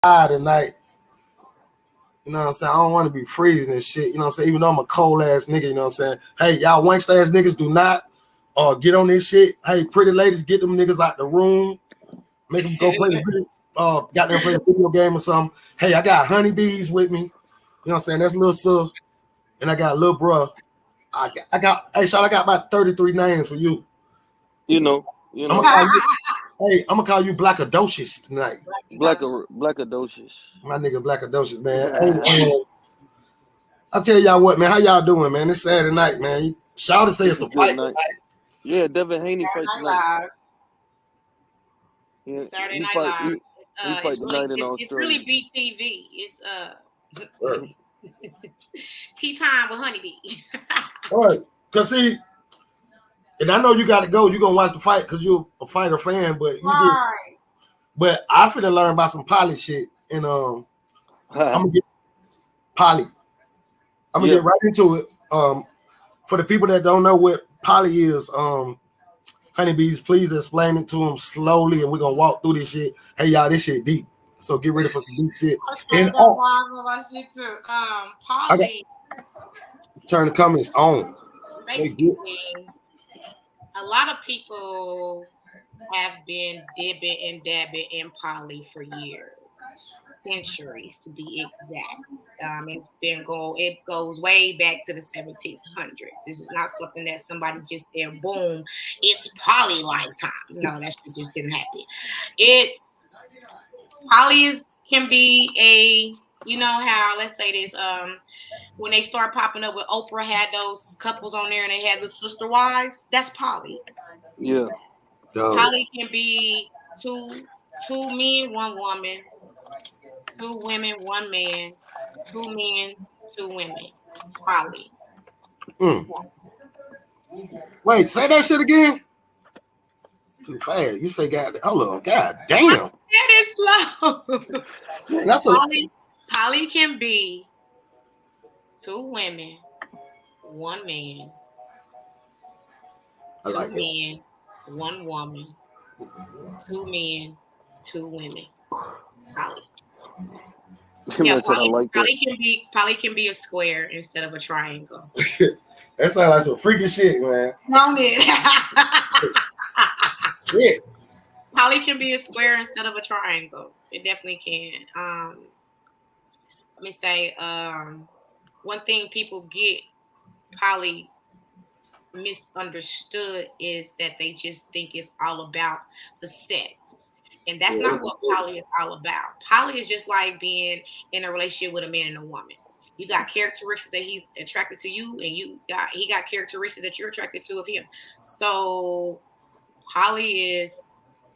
tonight. You know what I'm saying? I don't want to be freezing and shit. You know what I'm saying? Even though I'm a cold ass nigga, you know what I'm saying? Hey, y'all wankster ass niggas do not get on this shit. Hey, pretty ladies, get them niggas out the room. Make them go play got them play a video game or something. Hey, I got honeybees with me. You know what I'm saying? That's little sir. And I got little bro. I got hey, Sean, I got about 33 names for you. You know. I'm gonna call you Blackadocious tonight. Blackadocious. My nigga Blackadocious, man. Hey, I tell y'all what, man. How y'all doing, man? It's Saturday night, man. Shout to say it's a fight tonight. Yeah, Devin Haney fight tonight. Yeah, Saturday Night Live. It's really BTV. It's Tea Time with Honeybee. All right, cause see, and I know you got to go. You're gonna watch the fight because you're a fighter fan, but but I finna learn about some poly shit, and I'm gonna get poly. I'm gonna get right into it. For the people that don't know what poly is, honeybees, please explain it to them slowly, and we're gonna walk through this shit. Hey y'all, this shit deep, so get ready for some deep shit. And poly. Turn the comments on. Basically, a lot of people have been dibbing and dabbing in poly for years, centuries to be exact. It goes way back to the 1700s. This is not something that somebody just said, boom, it's poly lifetime. No, that shit just didn't happen. Poly can be you know how, let's say this, when they start popping up with Oprah had those couples on there and they had the sister wives, that's poly. Yeah. Poly can be two men, one woman, 2 women, 1 man, 2 men, 2 women. Poly. Wait, say that shit again. Too fast. You say God. Hold on. God damn. That is slow. That's poly can be 2 women, 1 man, 2 men, 1 woman, 2 men, 2 women. Poly. Yeah, poly can be a square instead of a triangle. That sounds like some freaky shit, man. Don't it? Shit. Poly can be a square instead of a triangle. It definitely can. Let me say, one thing people get poly misunderstood is that they just think it's all about the sex. And that's not what poly is all about. Poly is just like being in a relationship with a man and a woman. You got characteristics that he's attracted to you, and he got characteristics that you're attracted to of him. So poly is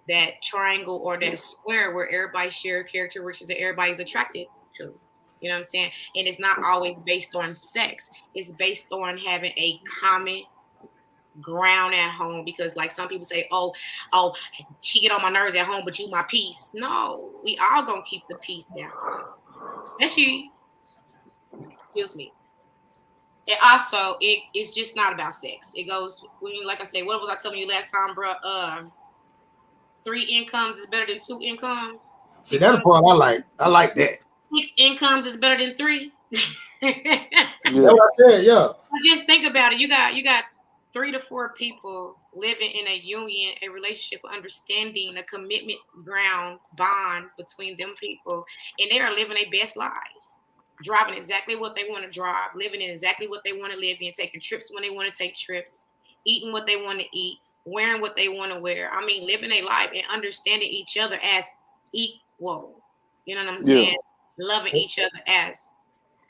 that triangle or that square where everybody shares characteristics that everybody's attracted to. You know what I'm saying? And it's not always based on sex. It's based on having a common ground at home, because like some people say, oh, she get on my nerves at home, but you my peace. No, we all gonna keep the peace down. Especially, excuse me. And also, it's just not about sex. It goes, like I said, what was I telling you last time, bro? 3 incomes is better than 2 incomes. See, that's the part I like. I like that. 6 incomes is better than 3. That's what I said, yeah. Just think about it. You got 3 to 4 people living in a union, a relationship, understanding, a commitment ground bond between them people, and they are living their best lives, driving exactly what they want to drive, living in exactly what they want to live in, taking trips when they want to take trips, eating what they want to eat, wearing what they want to wear. I mean, living a life and understanding each other as equal. You know what I'm saying? Loving each other as.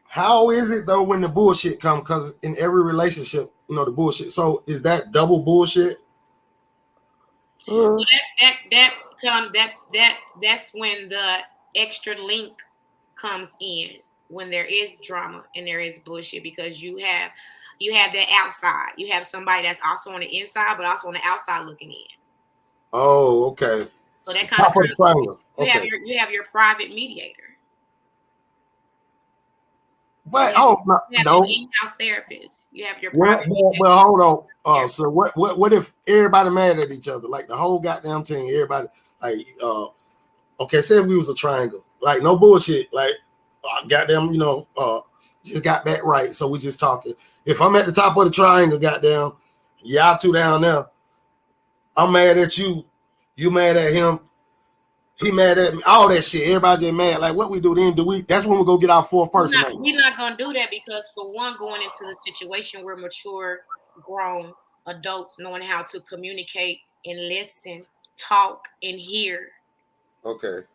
How is it though when the bullshit comes? Because in every relationship, you know, the bullshit. So is that double bullshit? Well, that's when the extra link comes in, when there is drama and there is bullshit, because you have that outside. You have somebody that's also on the inside, but also on the outside looking in. Oh, okay. So that kind of triangle. You have your private mediator. But you have your in-house therapist. You have your private. Well, hold on. So what if everybody mad at each other, like the whole goddamn team? Everybody like, okay, say we was a triangle like no bullshit. Like, goddamn, just got back right. So we just talking. If I'm at the top of the triangle, goddamn, y'all two down there. I'm mad at you. You mad at him. He mad at me. All that shit. Everybody just mad. Like, what we do then? That's when we go get our fourth person. We're not gonna do that because, for one, going into the situation, we're mature, grown adults knowing how to communicate and listen, talk, and hear. Okay.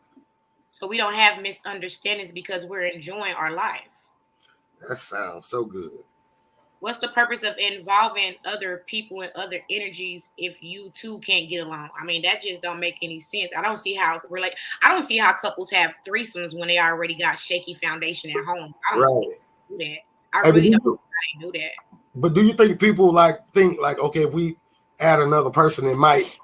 So we don't have misunderstandings because we're enjoying our life. That sounds so good. What's the purpose of involving other people and other energies if you two can't get along? I mean, that just don't make any sense. I don't see how couples have threesomes when they already got shaky foundation at home. I don't do that. I really don't do that. But do you think people think okay, if we add another person, it might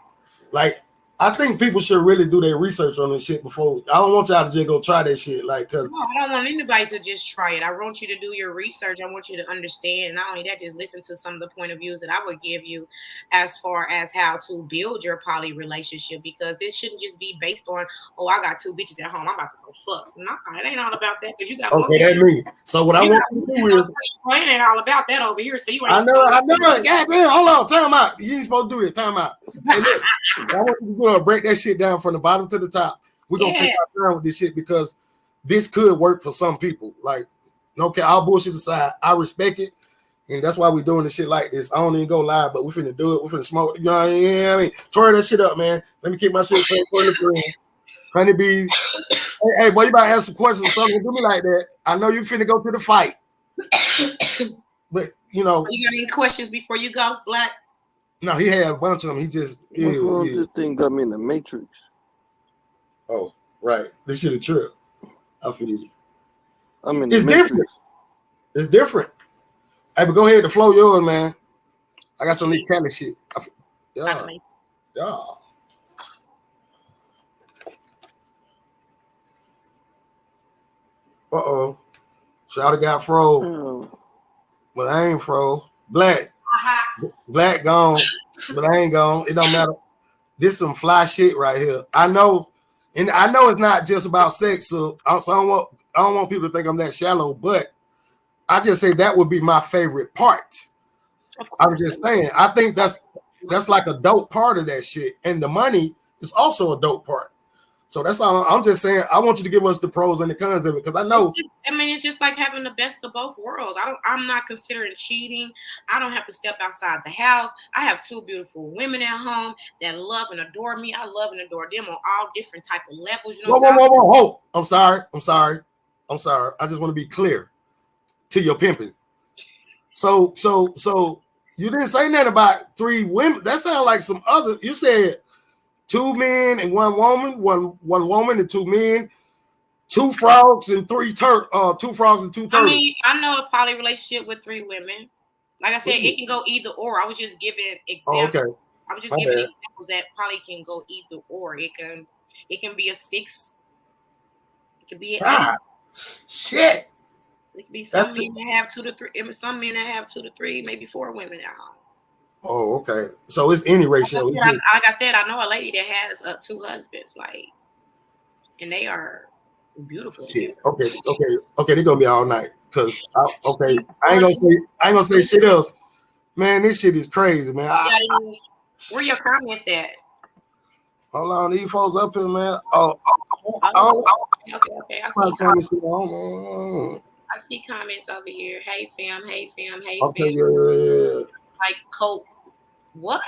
I think people should really do their research on this shit before. I don't want y'all to just go try that shit. Cause no, I don't want anybody to just try it. I want you to do your research. I want you to understand. Not only that, just listen to some of the point of views that I would give you as far as how to build your poly relationship, because it shouldn't just be based on, oh, I got two bitches at home, I'm about to go fuck. No, it ain't all about that, because you got okay, that's me. So what I want to do is, it ain't all about that over here. So you ain't. I know. Goddamn, hold on, time out. You ain't supposed to do that. Time out. Hey, look, I want you to go and break that shit down from the bottom to the top. We're gonna take our time with this shit because this could work for some people. Okay, all bullshit aside, I respect it, and that's why we're doing this shit like this. I don't even go live, but we finna do it. We finna smoke. You know what I mean? Tore that shit up, man. Let me keep my shit for the friend. Honeybees. Hey, boy, you about to ask some questions or something. Do me like that. I know you finna go to the fight, but you got any questions before you go, Black? No, he had a bunch of them. He just This thing got me in the Matrix. Oh, right. This shit a trip. I feel you. It's different. It's different. Hey, but go ahead to flow yours, man. I got some Nick Cannon shit. Yeah. Uh-oh. Shout got froze. But I ain't froze. Black. Black gone, but I ain't gone. It don't matter. This some fly shit right here. I know it's not just about sex, so I don't want people to think I'm that shallow, but I just say that would be my favorite part. I'm just saying, I think that's like a dope part of that shit, and the money is also a dope part. So that's all. I'm just saying. I want you to give us the pros and the cons of it, because I know. It's just like having the best of both worlds. I'm not considering cheating. I don't have to step outside the house. I have two beautiful women at home that love and adore me. I love and adore them on all different type of levels. Whoa! I'm sorry. I just want to be clear to your pimping. So you didn't say nothing about three women. That sounds like some other. You said 2 men and 1 woman, one woman and 2 men, 2 frogs and 2 turtles. 2 frogs and 2 turtles. I mean, I know a poly relationship with 3 women. Like I said, it can go either or. I was just giving examples. Oh, okay. I was just giving examples that probably can go either or. It can be a 6. It could be a 8. Shit. It could be some men that have 2 to 3. Some men that have 2 to 3, maybe 4 women at home. Oh, okay. So it's any ratio. Like I said, I know a lady that has 2 husbands, and they are beautiful. Shit. Okay. They're gonna be all night. I ain't gonna say shit else. Man, this shit is crazy, man. Where your comments at? Hold on, these folks up here, man. Okay. I see comments over here. Hey fam. Okay, yeah. Like Coke. What?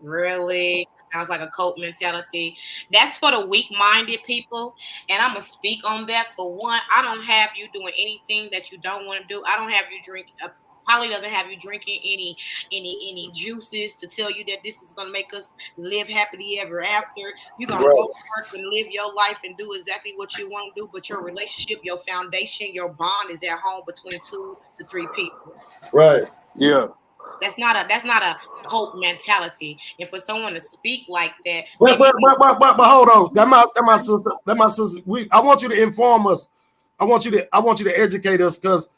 Really? Sounds like a cult mentality. That's for the weak-minded people, and I'm gonna speak on that. For one, I don't have you doing anything that you don't want to do. I don't have you drink. Polly doesn't have you drinking any juices to tell you that this is gonna make us live happily ever after. You're gonna go to work and live your life and do exactly what you want to do, but your relationship, your foundation, your bond is at home between 2 to 3 people. Right. Yeah. That's not a cult mentality. And for someone to speak like that, but hold on, that my sister. I want you to inform us. I want you to educate us, because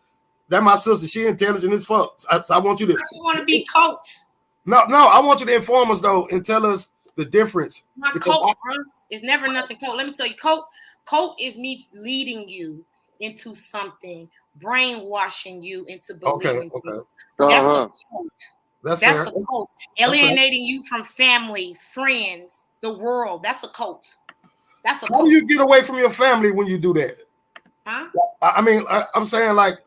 that my sister. She intelligent as fuck. I want you to. I want to be coached. No, I want you to inform us though and tell us the difference. Not coach, bro. It's never nothing coach. Let me tell you, coach Cult is me leading you into something, brainwashing you into believing. Okay. That's a cult. That's a cult. Alienating you from family, friends, the world. That's a cult. That's a cult. How do you get away from your family when you do that? Huh? I mean, I'm saying like,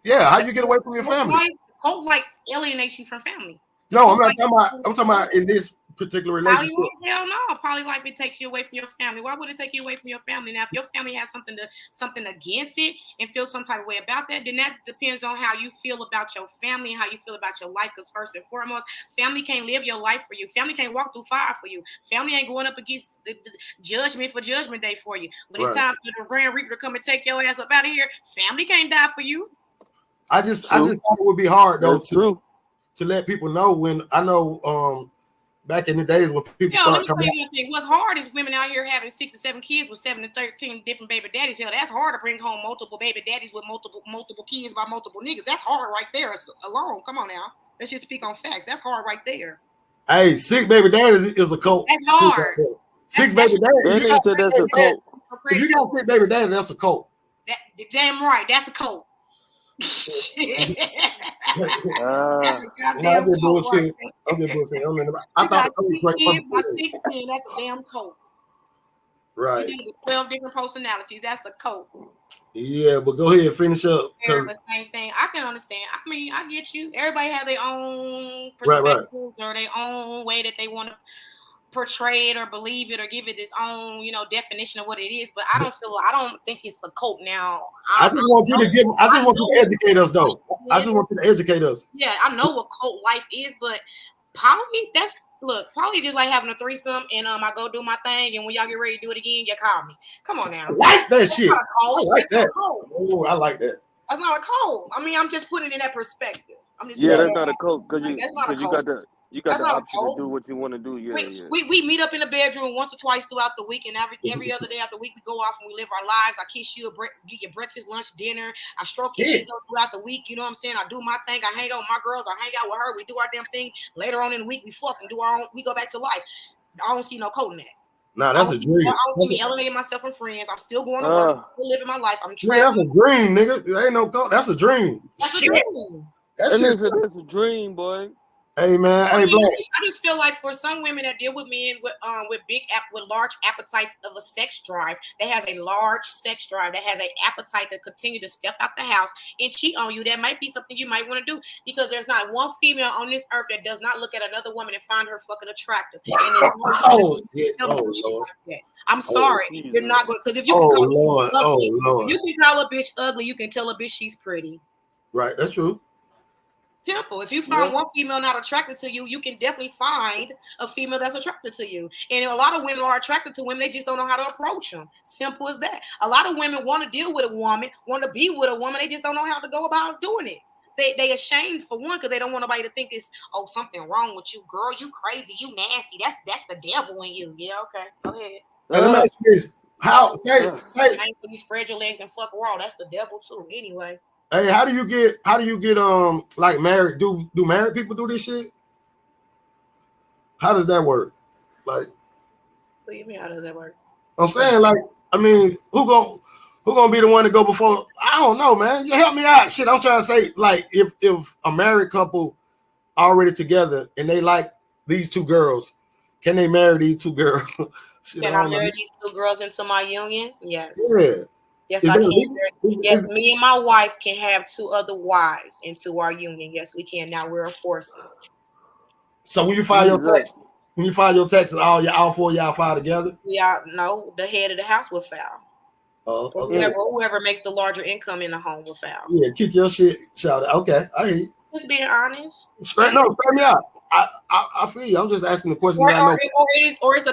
yeah, how you get away from your family? Cult like alienates you from family. No, I'm not talking about. I'm talking about in this particular relationship. Hell no, probably like it takes you away from your family. Why would it take you away from your family? Now, if your family has something against it and feel some type of way about that, then that depends on how you feel about your family and how you feel about your life. Because first and foremost, family can't live your life for you. Family can't walk through fire for you. Family ain't going up against the judgment for Judgment Day for you. When it's time for the Grand Reaper to come and take your ass up out of here, family can't die for you. I just thought it would be hard though to let people know when I know back in the days when people start coming out. What's hard is women out here having 6 or 7 kids with 7 to 13 different baby daddies. Hell, that's hard to bring home multiple baby daddies with multiple kids by multiple niggas. That's hard right there alone. Come on now. Let's just speak on facts. That's hard right there. Hey, 6 baby daddies is a cult. That's hard. 6 baby daddies. That's a cult. If you got 6 baby daddies, that's a cult. Damn right. That's a cult. I'm just bullshit. I thought it was 16, that's a damn cult. Right. 12 different personalities. That's a cult. Yeah, but go ahead, finish up. But same thing. I can understand. I mean, I get you. Everybody have their own perspectives or their own way that they want to portray it or believe it or give it its own, definition of what it is. But I don't think it's a cult now. I just want you to educate us though. I just want you to educate us. Yeah, I know what cult life is, but poly, poly just like having a threesome and I go do my thing, and when y'all get ready to do it again, you call me. Come on now. I like that shit. I like that. Oh, I like that. That's not a cult. I mean, I'm just putting it in that perspective. That's not a cult because you got the option to do what you want to do. We meet up in the bedroom once or twice throughout the week, and every other day after the week we go off and we live our lives. I kiss you, get your breakfast, lunch, dinner. I stroke your shit throughout the week. You know what I'm saying? I do my thing. I hang out with my girls. I hang out with her. We do our damn thing. Later on in the week, we fuck and do our own. We go back to life. I don't see no cult in that. Nah, that's a dream. I don't see me alienating myself from friends. I'm still going to work. I'm still living my life. I'm trying. That's a dream, nigga. There ain't no cult. That's a dream. That's a dream. That's a dream, boy. Hey man, I just feel like for some women that deal with men with large appetites of a sex drive, that has a large sex drive, that has an appetite to continue to step out the house and cheat on you, that might be something you might want to do, because there's not one female on this earth that does not look at another woman and find her fucking attractive. I'm sorry, you're not going, because if you you can call a bitch ugly, you can tell a bitch she's pretty. Right, that's true. Simple. If you find one female not attracted to you, you can definitely find a female that's attracted to you. And a lot of women are attracted to women. They just don't know how to approach them. Simple as that. A lot of women want to deal with a woman, want to be with a woman. They just don't know how to go about doing it. They ashamed for one, because they don't want nobody to think it's something wrong with you, girl. You crazy. You nasty. That's the devil in you. Yeah. Okay. Go ahead. Let me ask you this. How you spread your legs and fuck raw? That's the devil too. Anyway. Hey, how do you get like married? Do married people do this shit? How does that work? Like, what do you mean? How does that work? I'm saying, like, I mean, who gonna be the one to go before? I don't know, man. You help me out. Shit, I'm trying to say, like, if a married couple already together and they like these 2 girls, can they marry these 2 girls? Shit, can I marry these 2 girls into my union? Yes. Yeah. Yes, I can. Yes, me and my wife can have 2 other wives into our union. Yes, we can. Now we're a foursome. So when you file your taxes, all 4 of y'all file together? Yeah, no, the head of the house will file. Okay. Whoever makes the larger income in the home will file. Yeah, kick your shit, shout out. Okay, I hear you. Just being honest. Straight me out. I feel you. I'm just asking the question. Or it's a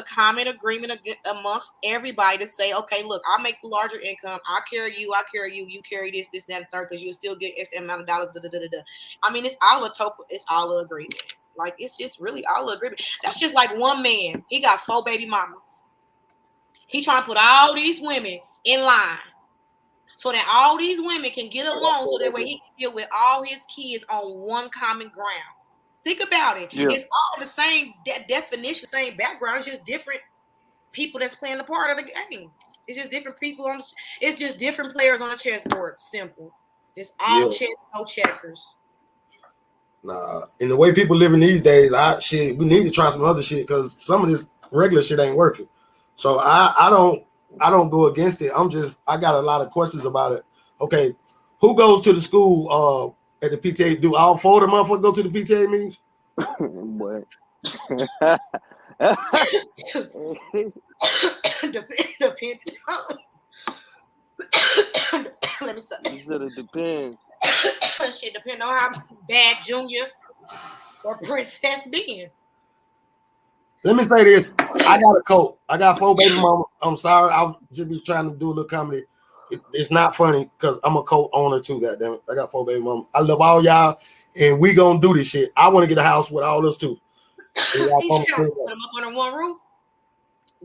common agreement amongst everybody to say, okay, look, I'll make the larger income. I'll carry you. You carry this, that, and third, because you'll still get X amount of dollars. I mean, it's all a agreement. Like, it's just really all a agreement. That's just like one man. He got 4 baby mamas. He trying to put all these women in line, so that all these women can get along, so that way he can deal with all his kids on one common ground. Think about it. Yeah. It's all the same definition, same background. It's just different people that's playing the part of the game. It's just different people on. It's just different players on the chessboard. Simple. It's all chess, no checkers. Nah, and the way people living these days, we need to try some other shit because some of this regular shit ain't working. So I don't go against it. I got a lot of questions about it. Okay, who goes to the school at the PTA? Do all 4 of the motherfuckers go to the PTA meetings? What? Depends. Let me stop. You said it depends. Shit depends on how bad Junior or Princess being. Let me say this. I got a coat. I got 4 baby mamas. I'm sorry. I'll just be trying to do a little comedy. It's not funny because I'm a coat owner too, goddamn. I got 4 baby mamas. I love all y'all, and we gonna do this shit. I want to get a house with all us too. Put them up under one roof.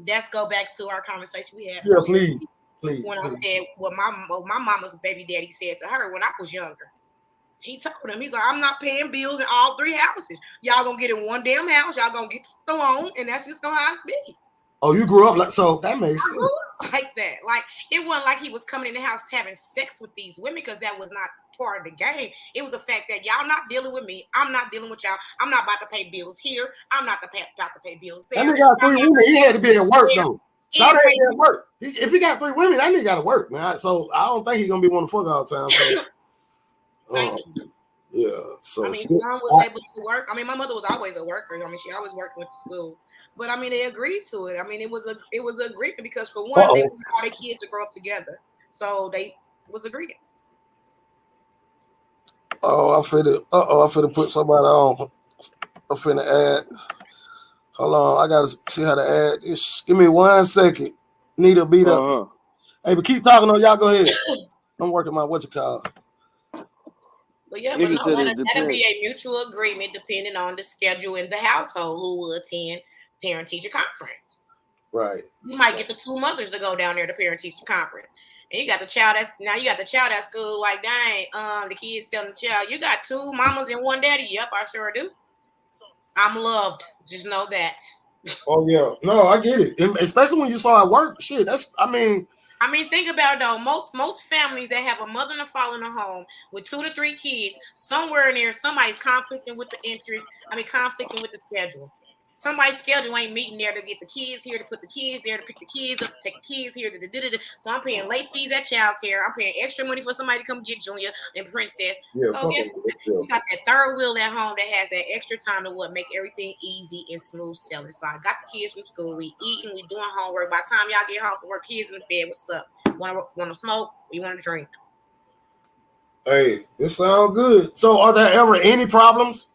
Let's go back to our conversation we had. Yeah, please. When I said what my mama's baby daddy said to her when I was younger. He told him, he's like, I'm not paying bills in all 3 houses. Y'all gonna get in one damn house. Y'all gonna get the loan, and that's just gonna how it be. Oh, you grew up so that makes sense. Like that. Like it wasn't like he was coming in the house having sex with these women because that was not part of the game. It was the fact that y'all not dealing with me. I'm not dealing with y'all. I'm not about to pay bills here. I'm not about to pay bills there. That nigga got 3 women. He had to be at work though. So that ain't at work. If he got 3 women, that nigga got to work, man. So I don't think he's gonna be one to fuck all the time. So, yeah. So I mean, son was able to work. I mean, my mother was always a worker. I mean, she always worked with the school. But I mean, they agreed to it. I mean, it was an agreement because for one, they wanted all their kids to grow up together. So they was agreements. I finna put somebody on. I'm finna add. Hold on, I gotta see how to add this. Give me 1 second. Nita beat up. Hey, but keep talking on. Y'all go ahead. I'm working my what you call. But yeah, but no, that'll be a mutual agreement depending on the schedule in the household who will attend parent-teacher conference. Right. You might get the 2 mothers to go down there to parent-teacher conference. And you got the child at school, like, dang, the kids telling the child, you got 2 mamas and 1 daddy. Yep, I sure do. I'm loved. Just know that. Oh, yeah. No, I get it. Especially when you saw it work. Shit, I mean, think about it, though. Most families that have a mother and a father in a home with 2 to 3 kids, somewhere in there, somebody's conflicting with the interest. Conflicting with the schedule. Somebody's schedule ain't meeting there to get the kids here, to put the kids there, to pick the kids up, to take the kids here. So I'm paying late fees at childcare. I'm paying extra money for somebody to come get Junior and Princess. Yeah, so you got that third wheel at home that has that extra time to make everything easy and smooth sailing. So I got the kids from school. We eating, we doing homework. By the time y'all get home from work, kids in the bed. What's up? Want to smoke? You want to drink? Hey, it sounds good. So are there ever any problems?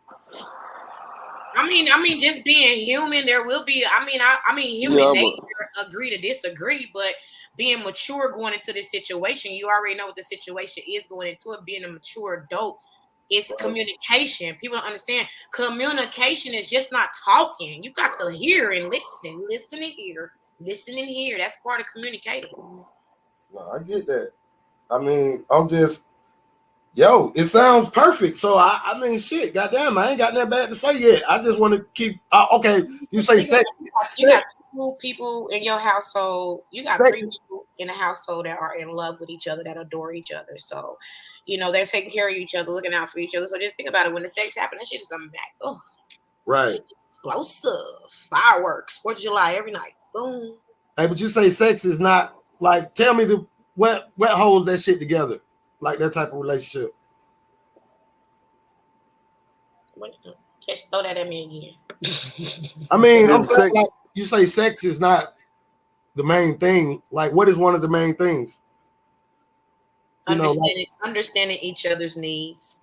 I mean, just being human, there will be. Human nature agree to disagree, but being mature going into this situation, you already know what the situation is going into it. Being a mature adult, it's communication. People don't understand. Communication is just not talking. You got to hear and listen, listen and hear. That's part of communicating. No, I get that. I mean, it sounds perfect. So I mean, shit, goddamn, I ain't got nothing bad to say yet. I just want to keep. Okay, you say sex. You got 2 people in your household. You got 3 people in the household that are in love with each other, that adore each other. So, they're taking care of each other, looking out for each other. So just think about it. When the sex happens, that shit is something back. Oh, right. Explosive fireworks. 4th of July every night. Boom. Hey, but you say sex is not like. Tell me what holds that shit together. Like that type of relationship. Just throw that at me again. I mean, I'm saying, like, you say sex is not the main thing. Like, what is one of the main things? Understanding each other's needs,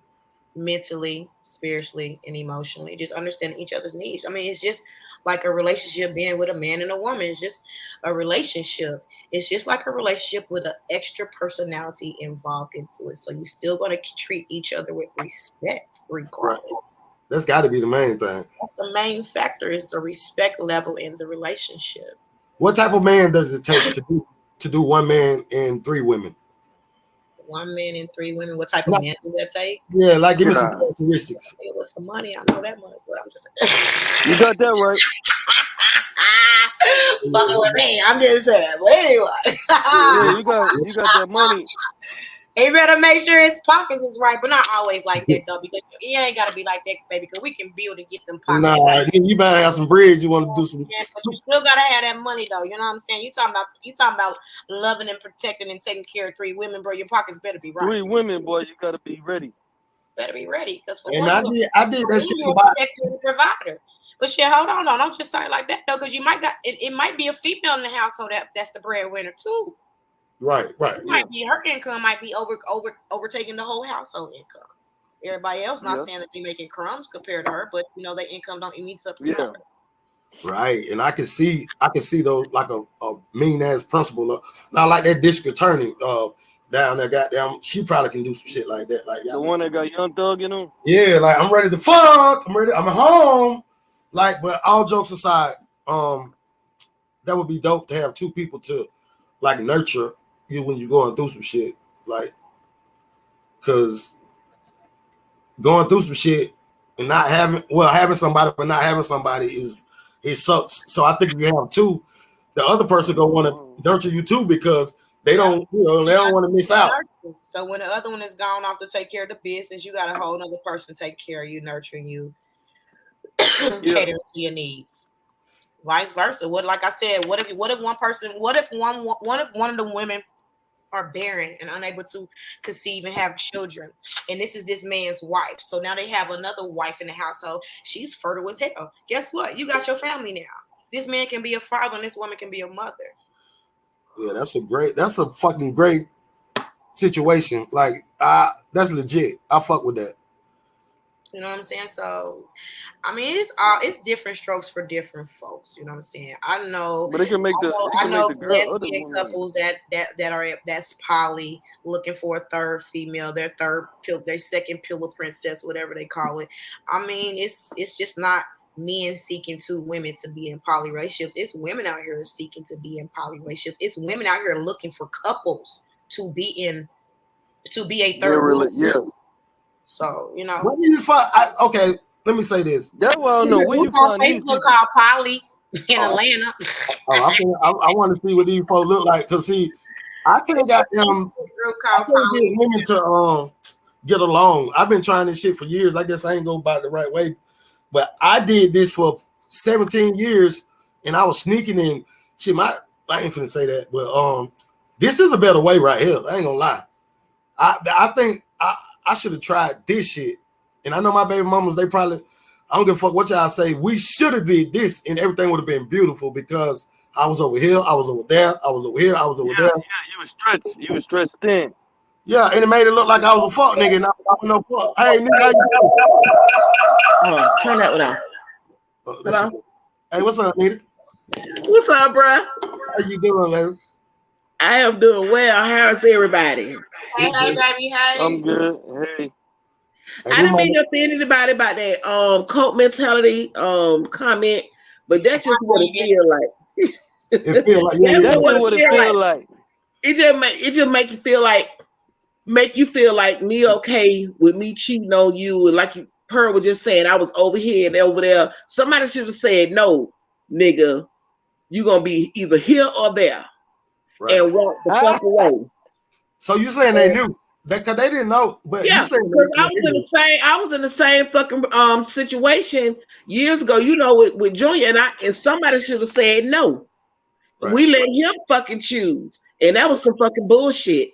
mentally, spiritually, and emotionally. Just understanding each other's needs. I mean, it's just like a relationship being with a man and a woman. It's just a relationship. It's just like a relationship with an extra personality involved into it. So you're still going to treat each other with respect, regardless. Right. That's got to be the main thing. The main factor is the respect level in the relationship. What type of man does it take to do 1 man and 3 women? 1 man and 3 women. What type of man do that take? Yeah, like give me some characteristics. With some money, I know that much. But I'm just you got that right. Fucking with me. I'm just saying. But anyway. Yeah, you got that money. You better make sure his pockets is right, but not always like that though, because it ain't gotta be like that, baby. Because we can build and get them pockets. Nah, right. You better have some bread. You want to do some. Yeah, but you still gotta have that money though. You know what I'm saying? You talking about loving and protecting and taking care of 3 women, bro. Your pockets better be right. 3 women, boy. You gotta be ready. Better be ready, because for and I did that shit for the provider. But shit, hold on, don't just say it like that though, because you might it might be a female in the household that's the breadwinner too. Right. Might be her income might be overtaking the whole household income. Everybody else not saying that they're making crumbs compared to her, but their income don't meet up to her. Right, and I can see those like a mean ass principal, not like that district attorney down there. Goddamn, she probably can do some shit like that. Like the one that got Young Thug, Yeah, like I'm ready to fuck. I'm ready. I'm at home. Like, but all jokes aside, that would be dope to have 2 people to like nurture you when you're going through some shit, like, because going through some shit and not having somebody but not having somebody it sucks. So I think if you have 2, the other person gonna want to nurture you too, because they don't they don't want to miss out. So when the other one is gone off to take care of the business, you got a whole other person take care of you, nurturing you, catering to your needs. Vice versa. Like I said, what if one of the women are barren and unable to conceive and have children, and this is this man's wife, so now they have another wife in the household. She's fertile as hell. Guess what? You got your family now. This man can be a father and this woman can be a mother. Yeah, that's a fucking great situation. Like, that's legit. I fuck with that. You know what I'm saying? So, I mean, it's different strokes for different folks. You know what I'm saying? I know, but it can make I know lesbian couples that's poly, looking for a third female, their second pillow princess, whatever they call it. I mean, it's just not men seeking 2 women to be in poly relationships. It's women out here seeking to be in poly relationships. It's women out here looking for couples to be a third. So, What do you find? Okay, let me say this. That's why I don't know. Where you find these people? Called Poly in Atlanta. I want to see what these folks look like, because see, I can't get women to get along. I've been trying this shit for years. I guess I ain't go about it the right way, but I did this for 17 years, and I was sneaking in. Shit, I ain't finna say that, but this is a better way right here. I ain't gonna lie. I think I should have tried this shit. And I know my baby mamas, they probably, I don't give a fuck what y'all say. We should have did this and everything would have been beautiful, because I was over here, I was over there, I was over here, I was over there. Yeah, you was stretched thin. Yeah, and it made it look like I was a fuck nigga and I was no fuck. Hey, nigga, how you doing? Turn that one on. Hello? Hey, what's up, Nita? What's up, bro? How you doing, Larry? I am doing well. How's everybody? Hey, baby, hey. I'm good. Hey. I didn't mean to offend anybody about that cult mentality comment, but that's just what it feels like. It feels like that's what it feels like. It just make you feel like me okay with me cheating on you, and like Pearl was just saying, I was over here and over there. Somebody should have said, no, nigga, you gonna be either here or there, right, and walk the fuck away. So you saying they knew? Because they didn't know, but yeah, you saying I was in the same fucking situation years ago, with Junior, and somebody should have said no. Right. We let him fucking choose, and that was some fucking bullshit.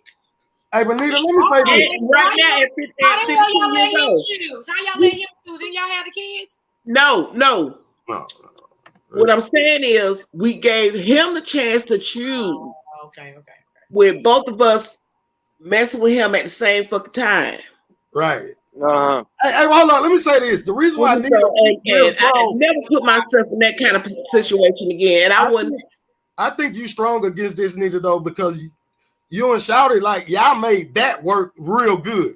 Hey, but Nita, let me say this. Right now, how the hell y'all let him choose? How y'all let him choose? Didn't y'all have the kids? No. What I'm saying is, we gave him the chance to choose. Okay. With both of us messing with him at the same fucking time. Right. Hey, hold on. Let me say this. The reason why I never put myself in that kind of situation again. And I think you strong against this, Nita, though, because you and Shouty, like, y'all made that work real good.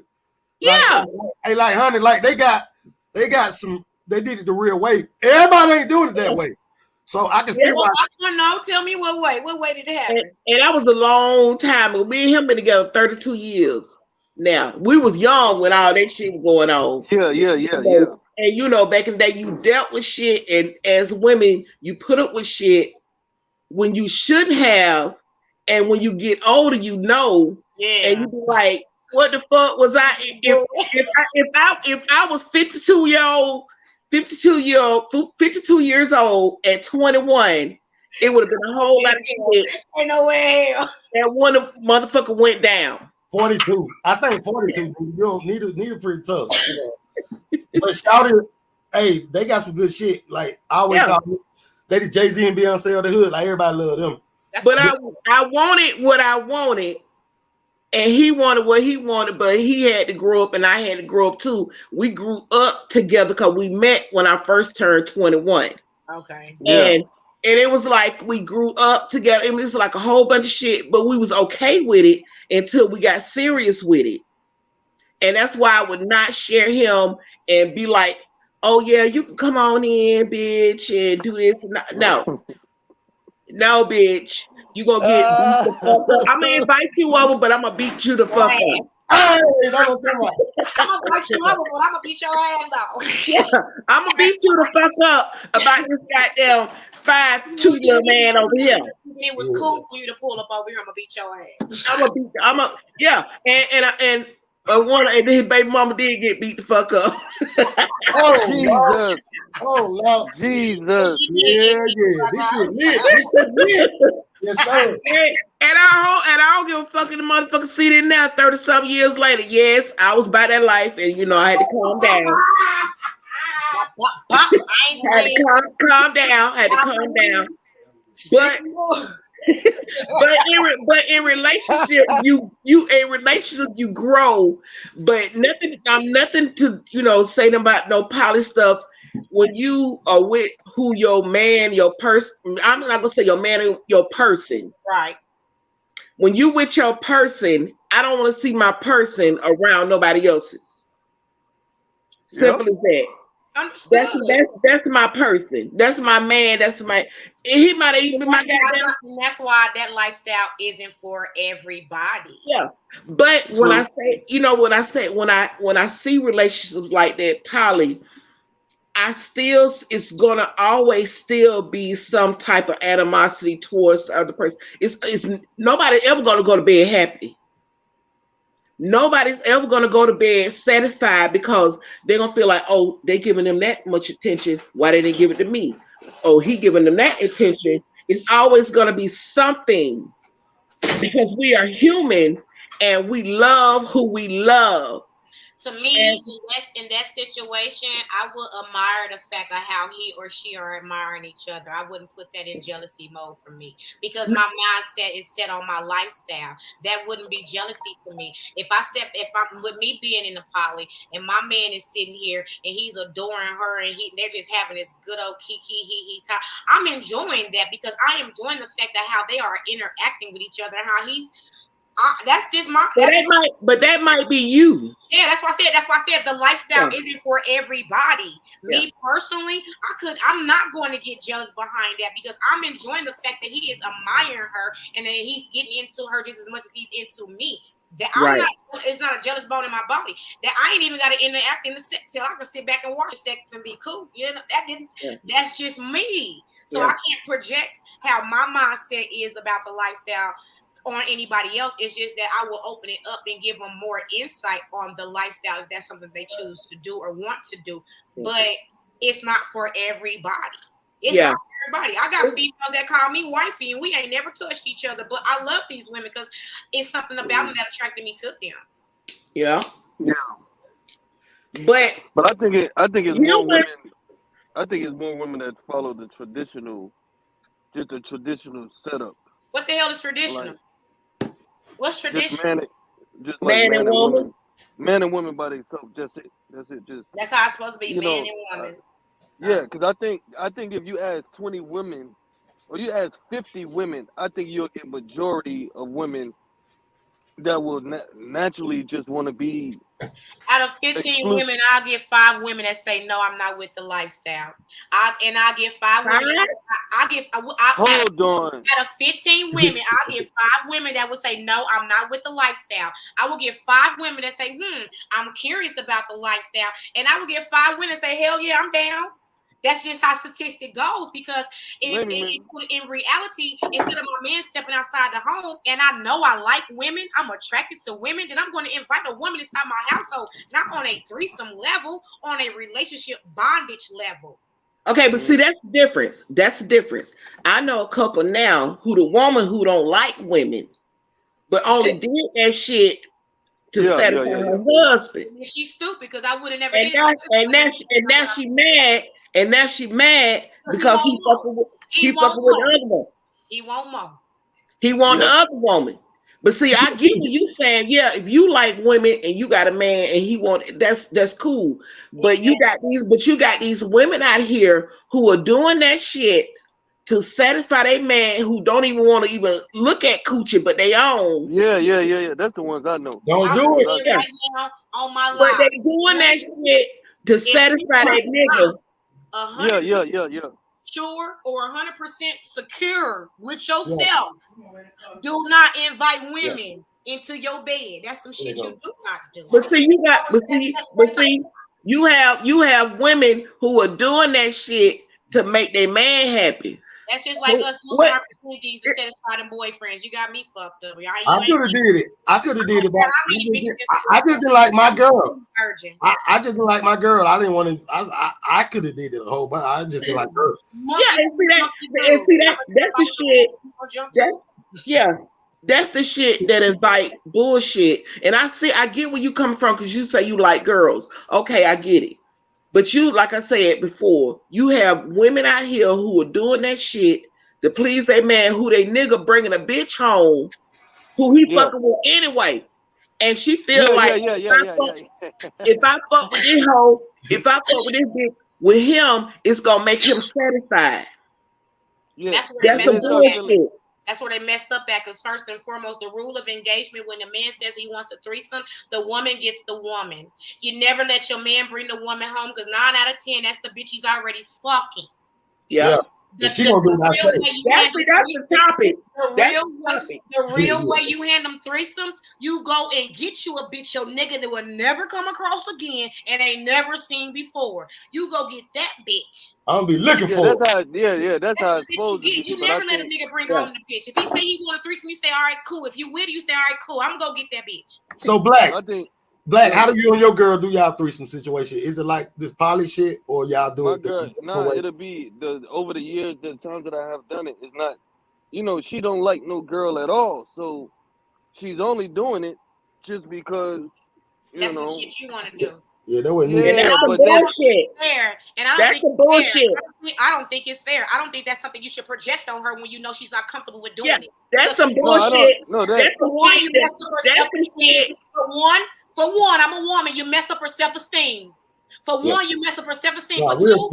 Yeah. Like Hunni, like they got some. They did it the real way. Everybody ain't doing it that way. So I can see why. I don't know. Tell me what way did it happen? And that was a long time ago. Me and him been together 32 years. Now we was young when all that shit was going on. Yeah. And back in the day, you dealt with shit, and as women, you put up with shit when you shouldn't have, and when you get older, and you be like, "What the fuck was I?" If I was 52 years old at 21, it would have been a whole lot of shit. Ain't no way. That one motherfucker went down. 42. I think 42. You don't need a pretty tough. But shout it, hey, they got some good shit. Like I always thought they did Jay-Z and Beyonce of the hood. Like everybody loved them. But I wanted what I wanted, and he wanted what he wanted, but he had to grow up and I had to grow up too. We grew up together because we met when I first turned 21. Okay. And it was like we grew up together. It was like a whole bunch of shit, but we was okay with it until we got serious with it. And that's why I would not share him and be like, "Oh yeah, you can come on in, bitch, and do this." No, bitch. You gonna get beat the fuck up. I'm gonna invite you over, but I'm gonna beat you the fuck up. Hey, I'm gonna invite you over, but I'm gonna beat your ass off. Yeah, I'm gonna beat you the fuck up about this goddamn 5'2" man over here. It was cool for you to pull up over here. I'm gonna beat your ass. And his baby mama did get beat the fuck up. Oh Jesus. Oh Lord. Jesus. Yeah. This shit lit. Yes, sir. And I don't give a fuck in the motherfucker seat in now 30-something years later. Yes, I was by that life, and I had to calm down. I had to calm down. But in relationship, you grow. But nothing to say about no poly stuff. When you are with your person, I'm not gonna say your man, your person. Right. When you with your person, I don't want to see my person around nobody else's. Simple as that. Understood. That's my person. That's my man. He might even be my goddamn. That's why that lifestyle isn't for everybody. Yeah, but when I say, when I see relationships like that, poly, it's gonna always still be some type of animosity towards the other person. It's nobody ever gonna go to bed happy. Nobody's ever going to go to bed satisfied because they're going to feel like, oh, they're giving them that much attention. Why didn't they give it to me? Oh, he giving them that attention. It's always going to be something because we are human and we love who we love. To me, in that situation, I would admire the fact of how he or she are admiring each other. I wouldn't put that in jealousy mode for me because my mindset is set on my lifestyle. That wouldn't be jealousy for me. If I'm with me being in the poly and my man is sitting here and he's adoring her and they're just having this good old kiki time, I'm enjoying that because I am enjoying the fact that how they are interacting with each other and how he's. That's just my. But that might be you. Yeah, that's why I said the lifestyle isn't for everybody. Yeah. Me personally, I'm not going to get jealous behind that because I'm enjoying the fact that he is admiring her and that he's getting into her just as much as he's into me. That it's not a jealous bone in my body. That I ain't even got to interact in the sex till I can sit back and watch sex and be cool. That's just me. So I can't project how my mindset is about the lifestyle on anybody else. It's just that I will open it up and give them more insight on the lifestyle if that's something they choose to do or want to do. But it's not for everybody. It's not for everybody. I got females that call me wifey and we ain't never touched each other, but I love these women because it's something about them that attracted me to them. Yeah. But I think it's more women. I think it's more women that follow the traditional setup. What the hell is traditional? What's traditional? Just man and woman. Man and woman by themselves. That's it. That's how it's supposed to be, man and woman. Yeah, because I think if you ask 20 women or you ask 50 women, I think you'll get majority of women that will naturally just want to be. Out of 15 women, I'll get 5 women that say no, I'm not with the lifestyle. I'll get 5 women. Hold on. Out of 15 women, I'll get 5 women that will say no, I'm not with the lifestyle. I will get 5 women that say, I'm curious about the lifestyle, and I will get 5 women that say, hell yeah, I'm down. That's just how statistic goes, because in reality, instead of my man stepping outside the home and I know I like women, I'm attracted to women, then I'm going to invite a woman inside my household, not on a threesome level, on a relationship bondage level. Okay, but see, that's the difference. That's the difference. I know a couple now who the woman who don't like women, but only did that shit to satisfy her husband. She's stupid, because I would have never did it. And now she mad. And now she mad because he fucking with the other one. He want more. He want the other woman. But see, I get what you saying. Yeah, if you like women and you got a man and he want, that's cool. But you got these women out here who are doing that shit to satisfy their man who don't even want to even look at coochie, but they own. Yeah. That's the ones I know. Don't do it right now on my life. But they doing that shit to satisfy that nigga. Yeah. Sure or 100% secure with yourself. Do not invite women into your bed. That's some shit you do not do. But see, you have women who are doing that shit to make their man happy. That's just like us losing opportunities to satisfy them boyfriends. You got me fucked up. I could have did it. I just didn't like my girl. I just didn't like my girl. I didn't want to. I could have did it a whole bunch. I just didn't like her. That's the shit. That's the shit that invite bullshit. And I get where you coming from, because you say you like girls. Okay, I get it. But you, like I said before, you have women out here who are doing that shit to please their man, who they nigga bringing a bitch home, who he fucking with anyway. And she feel if I fuck with this hoe, if I fuck with this bitch with him, it's gonna make him satisfied. Yeah. That's where they mess up at, because first and foremost, the rule of engagement, when the man says he wants a threesome, the woman gets the woman. You never let your man bring the woman home, because 9 out of 10, that's the bitch he's already fucking. Yeah. She gonna do that's the topic. The real way you hand them threesomes, you go and get you a bitch your nigga that will never come across again and ain't never seen before. You go get that bitch. I'm gonna be looking for it. That's how it's supposed to be. You never let a nigga bring home the bitch. If he say he want a threesome, you say, all right, cool. If you with it, you say, all right, cool. I'm gonna go get that bitch. So Black, how do you and your girl do y'all threesome situation? Is it like this poly shit, or y'all do it? It'll be over the years, the times that I have done it, it's not, she don't like no girl at all. So she's only doing it just because, that's the shit you want to do. Yeah, that was bullshit. Fair. And that's the bullshit. I don't think it's fair. I don't think that's something you should project on her when you know she's not comfortable with doing it. That's some bullshit. That's the shit. For one, I'm a woman. You mess up her self-esteem. For one, you mess up her self-esteem. For two,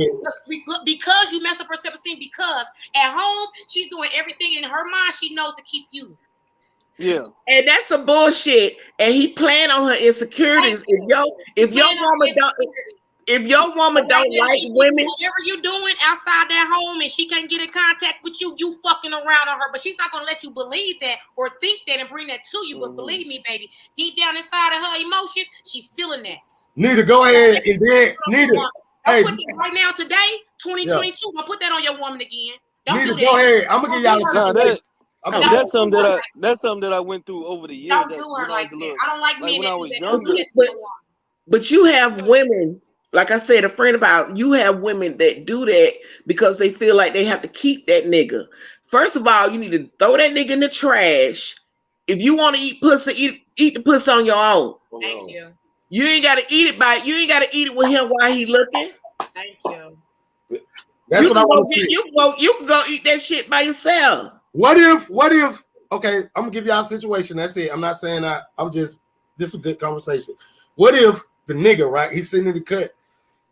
because you mess up her self-esteem, because at home, she's doing everything in her mind she knows to keep you. Yeah. And that's some bullshit. And he playing on her insecurities. If your woman don't like women, whatever you doing outside that home and she can't get in contact with you, you fucking around on her. But she's not gonna let you believe that or think that and bring that to you. But believe me, baby, deep down inside of her emotions, she's feeling that. Nita, go ahead and then Nita. Hey, right now, today, 2022, I'll put that on your woman again. Nita, go ahead. I'm gonna give y'all a situation. That's something that I went through over the years. Don't do her like that. I don't like men when I was younger. But you have women. Like I said, a friend about you have women that do that because they feel like they have to keep that nigga. First of all, you need to throw that nigga in the trash. If you want to eat pussy, eat the pussy on your own. Thank you. You ain't gotta eat it with him while he looking. Thank you. That's what I want to see. You can go eat that shit by yourself. What if okay, I'm gonna give y'all a situation. That's it. I'm not saying this is a good conversation. What if the nigga, right? He's sitting in the cut.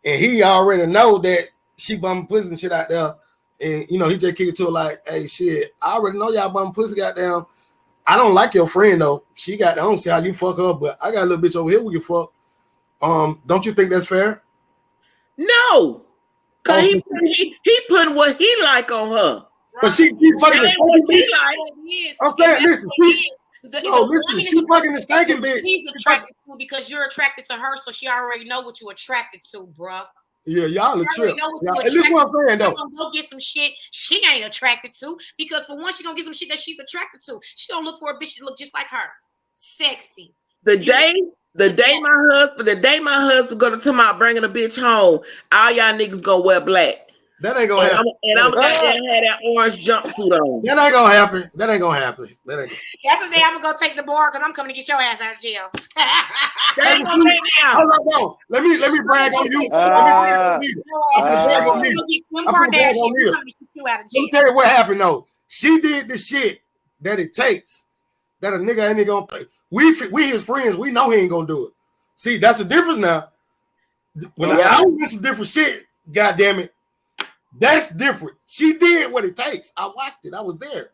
And he already know that she bumming pussy and shit out there. And, he just kick it to her like, hey, shit, I already know y'all bumming pussy, goddamn. I don't like your friend though. She got. I don't see how you fuck her, but I got a little bitch over here we can fuck. Don't you think that's fair? No, cause he putting what he like on her. But she fucking the stinking bitch. I'm saying, listen, she fucking the stinking bitch. She's attracted to because you're attracted to her, so she already know what you're attracted to, bruh. Yeah, y'all are trip. And this is what I'm saying though. Gonna go get some shit she ain't attracted to because for one, she gonna get some shit that she's attracted to. She gonna look for a bitch that look just like her, sexy. The day my husband go to my bringing a bitch home, all y'all niggas gonna wear black. That ain't gonna happen. I'm gonna have that orange jumpsuit on. That ain't gonna happen. That ain't gonna happen. That's the day I'm gonna go take the bar because I'm coming to get your ass out of jail. That ain't gonna happen. Hold on. Let me brag on you. Let me tell you what happened though. She did the shit that it takes that a nigga ain't gonna pay. We his friends. We know he ain't gonna do it. See, that's the difference now. When I did some different shit, God damn it. That's different. She did what it takes. I watched it. I was there.